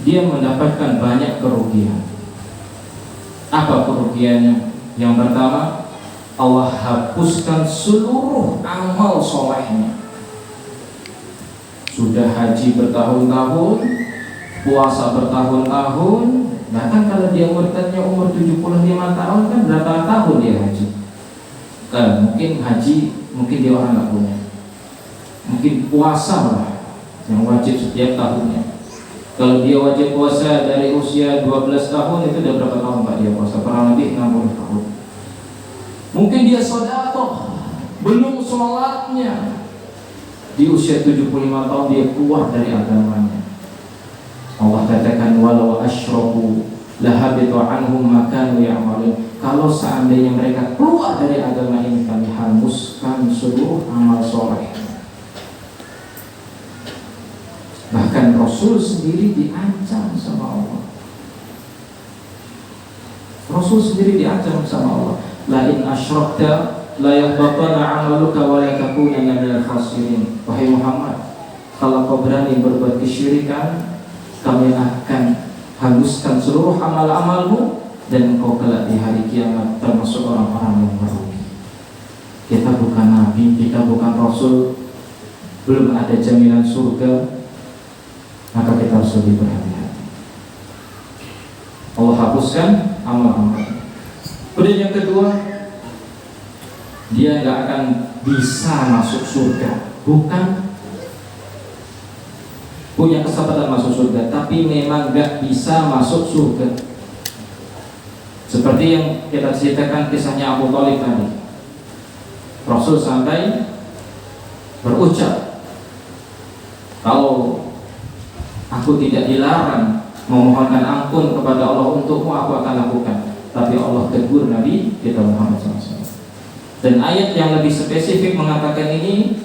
S1: dia mendapatkan banyak kerugian. Apa kerugiannya? Yang pertama, Allah hapuskan seluruh amal solehnya. Sudah haji bertahun-tahun, puasa bertahun-tahun, bahkan kalau dia murtadnya umur 75 tahun, kan berapa tahun dia haji? Mungkin haji, mungkin dia orang nggak punya. Mungkin puasa lah yang wajib setiap tahunnya. Kalau dia wajib puasa dari usia 12 tahun, itu udah berapa tahun Pak dia puasa? Kurang lebih 60 tahun. Mungkin dia sedekah, belum sholatnya, di usia 75 tahun dia keluar dari agamanya. Allah katakan walau asyraku lahabita anhum ma kanu ya'malun. Kalau seandainya mereka keluar dari agama ini, kami hanguskan seluruh amal soleh. Bahkan Rasul sendiri diancam sama Allah. Rasul sendiri diancam sama Allah. La in asyrakta la yahbatana 'amaluka wa la takunanna minal khasirin. Wahai Muhammad, kalau kau berani berbuat kesyirikan, kami akan hanguskan seluruh amal-amalmu dan engkau kelak di hari kiamat termasuk orang-orang yang merugi. Kita bukan nabi, kita bukan rasul, belum ada jaminan surga, maka kita harus lebih berhati-hati. Allah hapuskan amal-amal. Kemudian yang kedua, dia nggak akan bisa masuk surga, bukan punya kesempatan masuk surga, tapi memang gak bisa masuk surga. Seperti yang kita ceritakan kisahnya Abu Thalib tadi. Rasul sampai berucap, kalau aku tidak dilarang memohonkan ampun kepada Allah untukmu, aku akan lakukan. Tapi Allah tegur Nabi kita Muhammad SAW. Dan ayat yang lebih spesifik mengatakan ini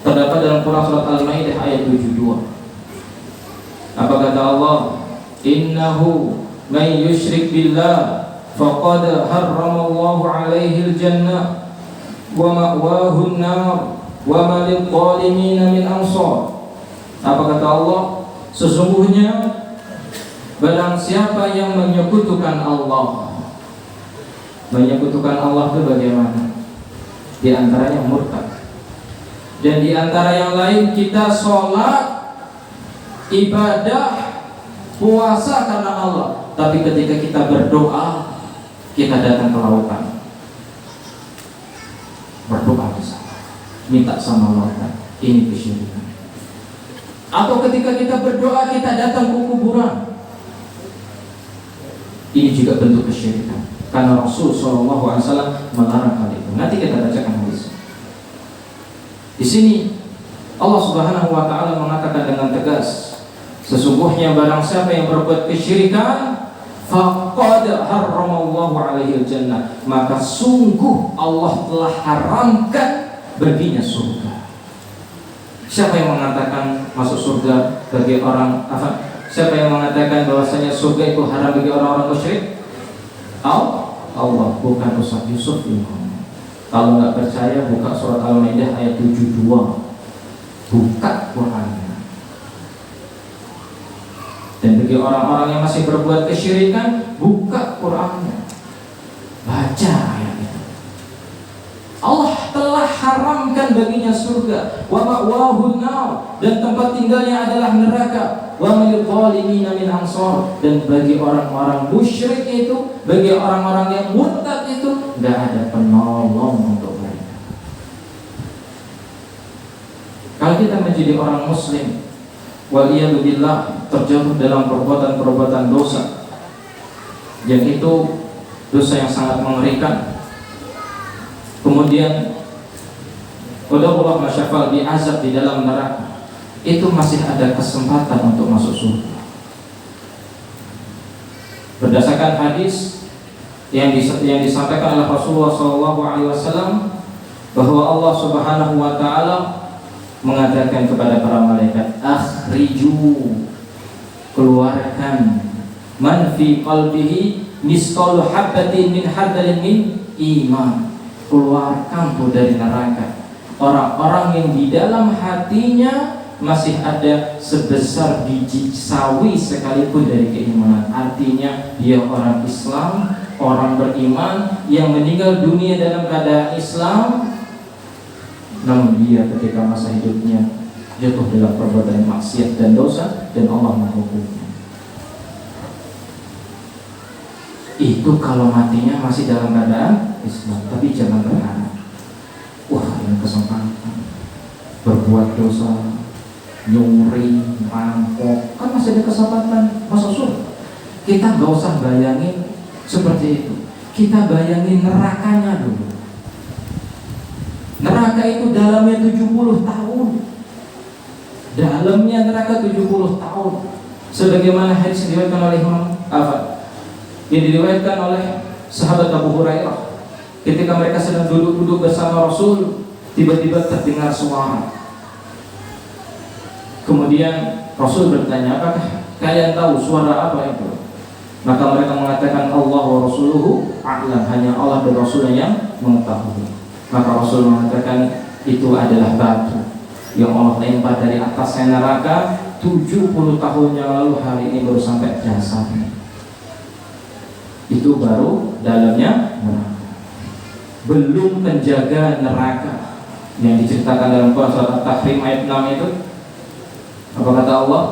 S1: terdapat dalam Quran surat Al-Maidah ayat 72. Apa kata Allah? Innahu man yushrik billah faqad harramallahu alaihi al-jannah wa ma'wahu an-nar wa ma lil-zalimin min ansar. Apa kata Allah? Sesungguhnya barang siapa yang menyekutukan Allah. Menyekutukan Allah itu bagaimana? Di antaranya murtad. Dan di antara yang lain kita sholat, ibadah, puasa karena Allah, tapi ketika kita berdoa, kita datang ke lautan, berdoa di sana, minta sama lautan. Ini kesyirikan. Atau ketika kita berdoa, kita datang ke kuburan. Ini juga bentuk kesyirikan. Karena Rasul SAW melarang hal itu. Nanti kita bacakan hadis. Di sini Allah Subhanahu wa taala mengatakan dengan tegas, sesungguhnya barang siapa yang berbuat kesyirikan, faqad harramallahu alaihi jannah, maka sungguh Allah telah haramkan baginya surga. Siapa yang mengatakan masuk surga bagi orang apa? Siapa yang mengatakan bahwasanya surga itu haram bagi orang-orang musyrik? Allah, bukan Ustaz Yusuf ini. Kalau nggak percaya, buka surat Al-Maidah ayat 72. Buka Qurannya. Dan bagi orang-orang yang masih berbuat kesyirikan, buka Qurannya, baca ayat itu. Allah telah haramkan baginya surga, wa ma'wahun nar, dan tempat tinggalnya adalah neraka, wa lil zalimina min ansar, dan bagi orang-orang musyrik itu, bagi orang-orang yang murtad itu, tidak ada penolong untuk mereka. Kalau kita menjadi orang muslim, waliyadzubillah, terjatuh dalam perbuatan-perbuatan dosa, yang itu dosa yang sangat mengerikan, kemudian Allah masyafal diazab di dalam neraka, itu masih ada kesempatan untuk masuk surga. Berdasarkan hadis yang disampaikan oleh Rasulullah SAW, bahwa Allah Subhanahu wa taala mengatakan kepada para malaikat, akhriju, keluarkan, man fi qalbihi misqalu habatin min hardalin min iman, keluarkan tuh dari neraka orang-orang yang di dalam hatinya masih ada sebesar biji sawi sekalipun dari keimanan. Artinya dia orang Islam, orang beriman yang meninggal dunia dalam keadaan Islam, namun dia ketika masa hidupnya jatuh dalam perbuatan maksiat dan dosa, dan Allah menghukumnya. Itu kalau matinya masih dalam keadaan Islam. Tapi jangan berharap, wah ini kesempatan berbuat dosa, nyuri, merampok, kan masih ada kesempatan masuk surga. Kita gak usah bayangin seperti itu. Kita bayangin nerakanya dulu. Neraka itu dalamnya 70 tahun. Dalamnya neraka 70 tahun. Sebagaimana hadis diriwayatkan oleh Imam yang diriwayatkan oleh sahabat Abu Hurairah, ketika mereka sedang duduk-duduk bersama Rasul, tiba-tiba terdengar suara. Kemudian Rasul bertanya, apakah kalian tahu suara apa itu? Maka mereka mengatakan, Allah wa Rasuluhu a'lam, hanya Allah dan Rasulnya yang mengetahui. Maka Rasul mengatakan, itu adalah batu yang Allah lempar dari atasnya neraka 70 tahun yang lalu, hari ini baru sampai jasadnya. Itu baru dalamnya neraka, belum penjaga neraka yang diceritakan dalam Quran surat At-Tahrim ayat 6 itu. Apa kata Allah?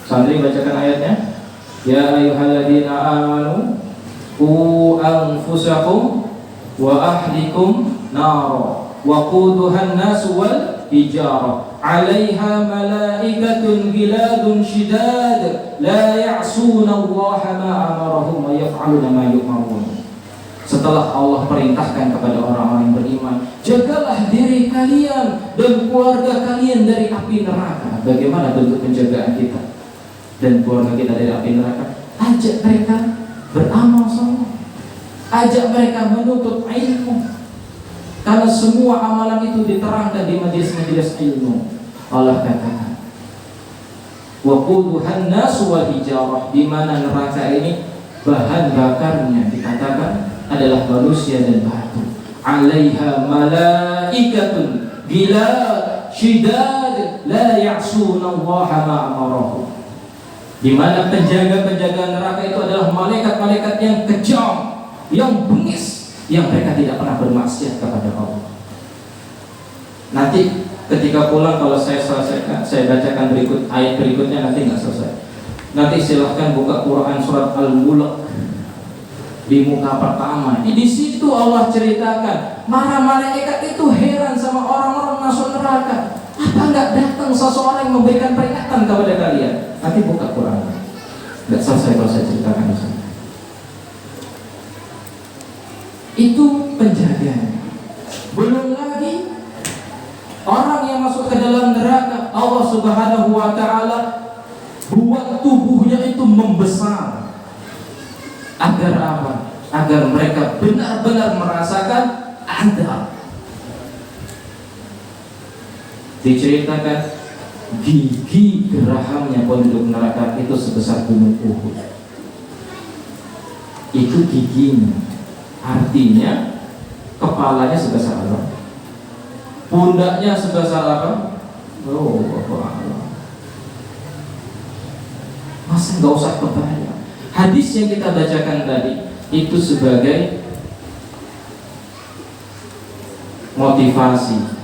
S1: Santri bacakan ayatnya. Ya ayyuhalladzina amanu qu anfusakum wa ahlikum nara wa quduhan nas wal hijarah 'alaiha malaikatun giladun shidad la ya'suna Allaha ma amarahum wa yaf'aluna ma yu'marun. Setelah Allah perintahkan kepada orang-orang yang beriman, jagalah diri kalian dan keluarga kalian dari api neraka. Bagaimana bentuk penjagaan kita dan keluarga kita dari api neraka? Ajak mereka beramal saleh, ajak mereka menuntut ilmu, karena semua amalan itu diterangkan di majelis-majelis ilmu. Allah katakan, waquduhan nas wal hijarah, di mana neraka ini bahan bakarnya dikatakan adalah manusia dan batu. 'Alaiha malaikatun gilad shidad la ya'suna Allaha ma amarahum. Di mana penjaga-penjaga neraka itu adalah malaikat-malaikat yang kejam, yang bengis, yang mereka tidak pernah bermaksiat kepada Allah. Nanti ketika pulang kalau saya selesaikan, saya bacakan ayat berikutnya, nanti nggak selesai. Nanti silahkan buka Quran surat Al-Mulk di muka pertama. Di situ Allah ceritakan, para malaikat itu heran sama orang-orang masuk neraka. Apa nggak datang seseorang yang memberikan peringatan kepada kalian? Nanti buka Quran. Nggak selesai kalau saya ceritakan di sana. Itu penjaganya. Belum lagi orang yang masuk ke dalam neraka, Allah Subhanahu wa ta'ala buat tubuhnya itu membesar. Agar apa? Agar mereka benar-benar merasakan azab. Diceritakan gigi gerahamnya penduduk neraka itu sebesar gunung Uhud. Itu giginya. Artinya kepalanya sebesar apa? Pundaknya sebesar apa? Oh, Allah. Masa nggak usah kebayang. Hadis yang kita bacakan tadi itu sebagai motivasi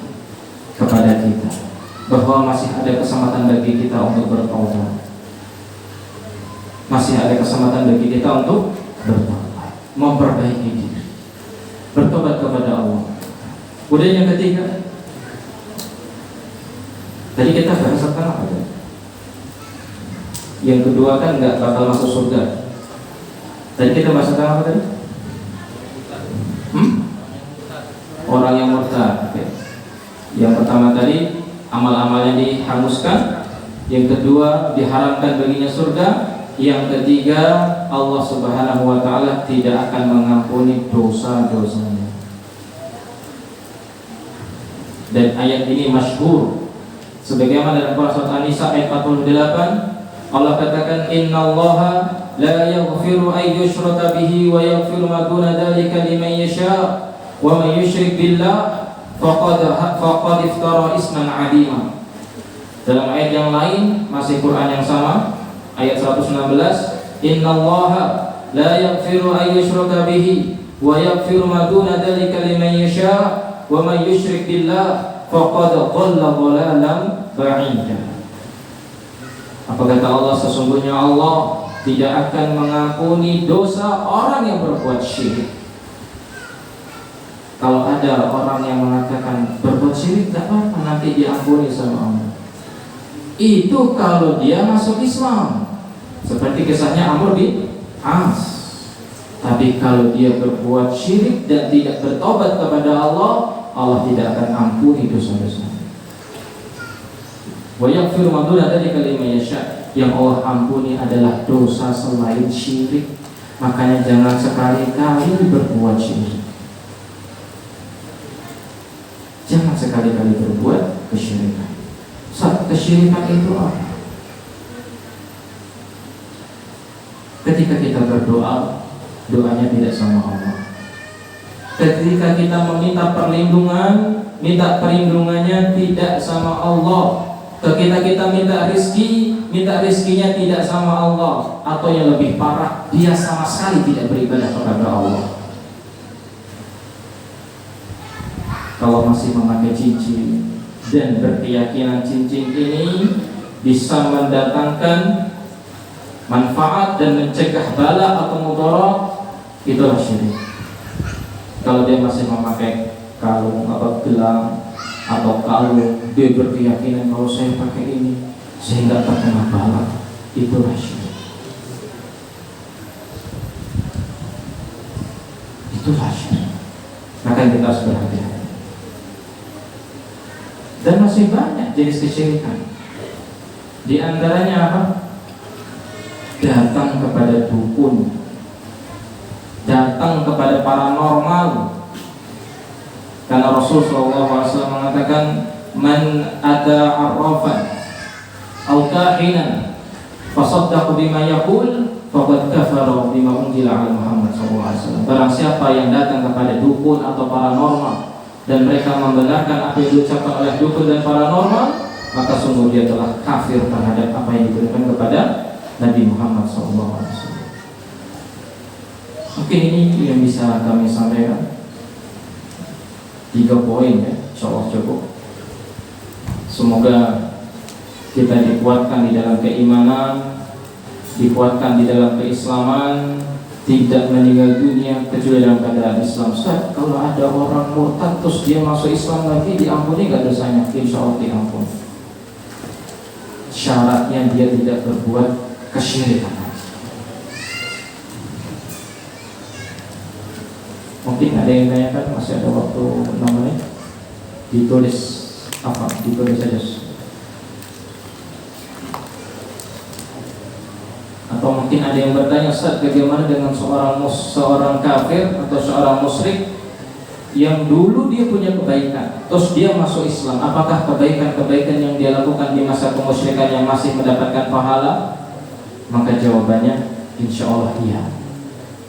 S1: kepada kita bahwa masih ada kesempatan bagi kita untuk bertobat. Masih ada kesempatan bagi kita untuk bertobat, memperbaiki diri, bertobat kepada Allah. Kemudian yang ketiga, tadi kita bahas tentang apa tadi? Yang kedua kan nggak bakal masuk surga. Tadi kita bahas tentang apa tadi? Orang yang murtad. Okay. Yang pertama tadi amal-amal yang dihanguskan. Yang kedua diharamkan baginya surga. Yang ketiga Allah Subhanahu wa ta'ala tidak akan mengampuni dosa-dosanya. Dan ayat ini masyhur sebagaimana dalam Quran surat An-Nisa ayat 48, Allah katakan innallaha la yaghfiru ay yushraka bihi wa yaghfiru ma duna dzalika liman yasha wa man yusyrik billah faqad iftara isman 'azima. Dalam ayat yang lain masih Quran yang sama ayat 116, innallaha la yaghfiru ay yushraka bihi wa yaghfiru ma duna dzalika liman yasha wa man yusyrik billah faqad dhalla dhalalan ba'ida. Apa kata Allah? Sesungguhnya Allah tidak akan mengampuni dosa orang yang berbuat syirik. Kalau ada orang yang mengatakan berbuat syirik tidak apa-apa, nanti diampuni sama Allah. Itu kalau dia masuk Islam, seperti kisahnya Amr bin As. Tapi kalau dia berbuat syirik dan tidak bertobat kepada Allah, Allah tidak akan ampuni dosa-dosa. Wa yaghfiru ma duna dzalika liman yasha. Yang Allah ampuni adalah dosa selain syirik. Makanya jangan sekali-kali berbuat syirik. Jangan sekali-kali berbuat kesyirikan. Kesyirikan itu apa? Ketika kita berdoa, doanya tidak sama Allah. Ketika kita meminta perlindungan, minta perlindungannya tidak sama Allah. Ketika kita minta rizki, minta rizkinya tidak sama Allah. Atau yang lebih parah, dia sama sekali tidak beribadah kepada Allah. Kalau masih memakai cincin dan berkeyakinan cincin ini bisa mendatangkan manfaat dan mencegah bala atau mudarat, itulah syirik. Kalau dia masih memakai kalung atau gelang atau kalung, dia berkeyakinan kalau saya pakai ini sehingga terkena bala, itulah syirik. Itulah syirik. Maka kita harus berhati-hati. Dan masih banyak jenis kesyirikan. Di antaranya apa? Datang kepada dukun, datang kepada paranormal. Karena Rasulullah SAW mengatakan, man ada arrafan atau kahinan fasaddaqa bima yaqul faqad kafara bima unzila ala Muhammad SAW. Barang siapa yang datang kepada dukun atau paranormal dan mereka membenarkan apa yang diucapkan oleh dukun dan paranormal, maka sungguh dia telah kafir terhadap apa yang diberikan kepada Nabi Muhammad SAW. Mungkin ini yang bisa kami sampaikan. 3 poin ya, insyaallah cukup. Semoga kita dikuatkan di dalam keimanan, dikuatkan di dalam keislaman, tidak meninggal dunia kecuali dalam keadaan Islam. Ustaz, kalau ada orang murtad terus dia masuk Islam lagi, diampuni nggak dosanya? Insyaallah diampuni. Syaratnya dia tidak berbuat kesyirikan. Mungkin ada yang tanyakan, masih ada waktu 6 menit. Ditulis apa? Ditulis saja. Atau mungkin ada yang bertanya, Ustaz, bagaimana dengan seorang kafir atau seorang musyrik yang dulu dia punya kebaikan, terus dia masuk Islam, apakah kebaikan-kebaikan yang dia lakukan di masa kemusyrikan yang masih mendapatkan pahala? Maka jawabannya insya Allah iya.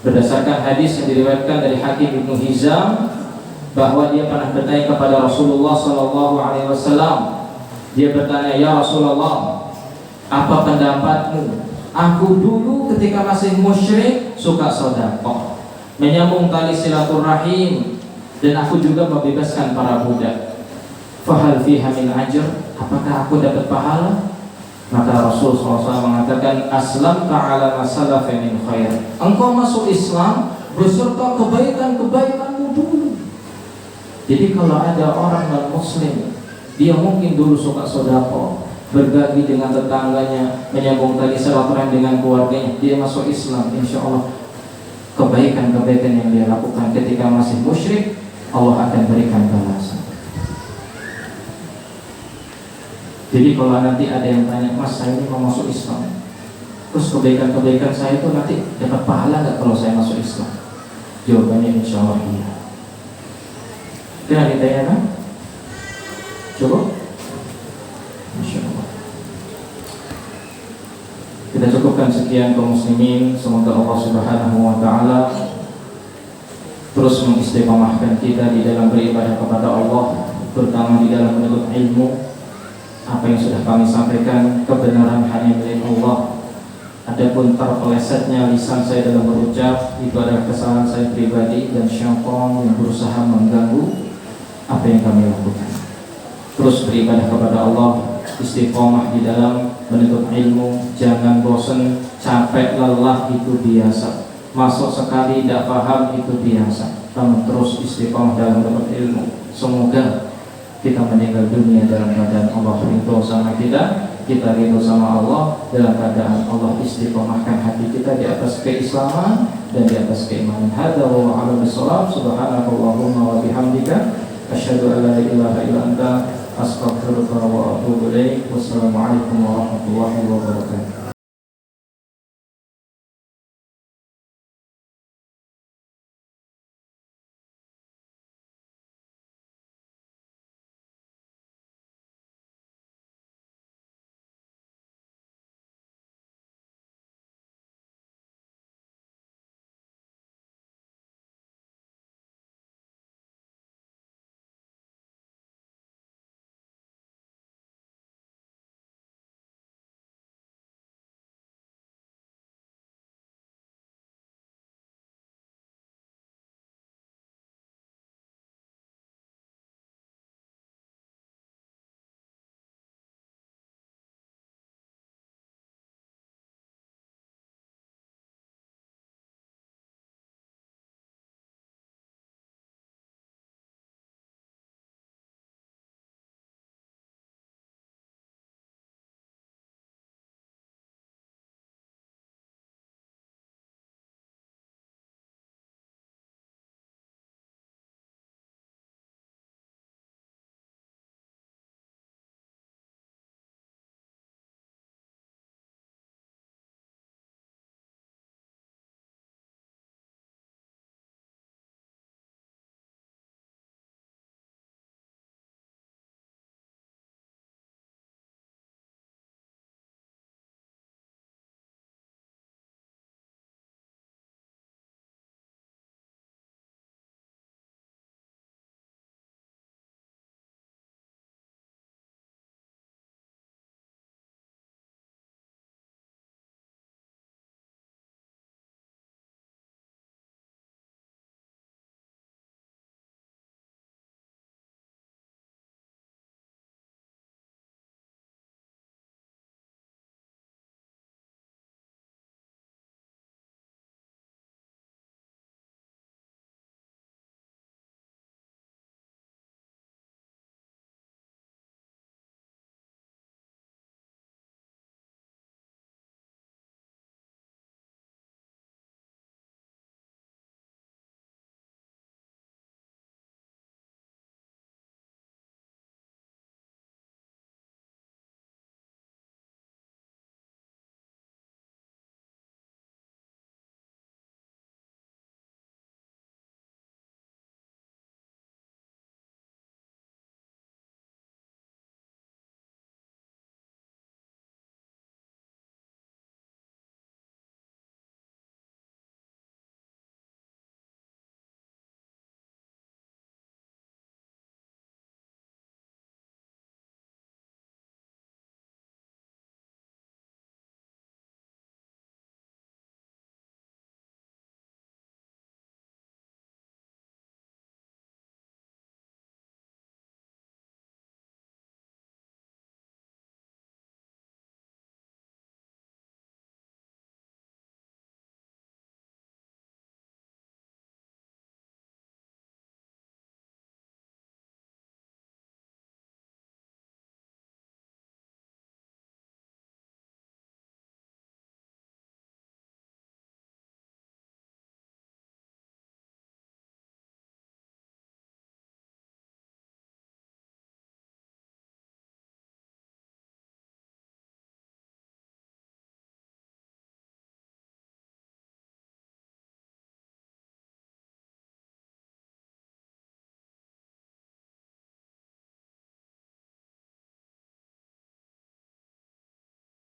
S1: Berdasarkan hadis yang diriwayatkan dari Hakim Ibnu Hizam, bahwa dia pernah bertanya kepada Rasulullah SAW. Dia bertanya, ya Rasulullah, apa pendapatmu? Aku dulu ketika masih musyrik suka sedekah, menyambung tali silaturahim, dan aku juga membebaskan para budak. Fahal fiha min ajr? Apakah aku dapat pahala? Maka Rasul SAW mengatakan, aslam ta'ala masalafa min khair. Engkau masuk Islam beserta kebaikan-kebaikanmu dulu. Jadi kalau ada orang non-muslim, dia mungkin dulu suka sedekah, berbagi dengan tetangganya, menyambung tali silaturahim dengan keluarganya, dia masuk Islam, insya Allah kebaikan-kebaikan yang dia lakukan ketika masih musyrik, Allah akan berikan balasan. Jadi kalau nanti ada yang tanya, Mas, saya ini mau masuk Islam, terus kebaikan-kebaikan saya itu nanti dapat pahala nggak kalau saya masuk Islam? Jawabannya insya Allah iya. Kira ditanya kan? Coba. Insya Allah. Kita cukupkan sekian kaum muslimin. Semoga Allah Subhanahu wa ta'ala terus mengistiqomahkan kita di dalam beribadah kepada Allah, terutama di dalam menuntut ilmu. Apa yang sudah kami sampaikan kebenaran hanya milik Allah. Adapun terpelesetnya lisan saya dalam berucap, itu adalah kesalahan saya pribadi dan syaitan yang berusaha mengganggu apa yang kami lakukan. Terus beribadah kepada Allah, istiqomah di dalam menuntut ilmu, jangan bosan, capek, lelah itu biasa, masuk sekali tidak paham itu biasa, namun terus istiqomah dalam menuntut ilmu. Semoga kita meninggal dunia dalam keadaan Allah ridho sama kita ridho sama Allah, dalam keadaan Allah istiqomahkan hati kita di atas keislaman dan di atas keimanan. Hadza wa a'lam bissawab. Subhanakallahumma wa bihamdika asyhadu an la ilaha illa anta astaghfiruka wa atubu ilaik. Wassalamualaikum warahmatullahi wabarakatuh.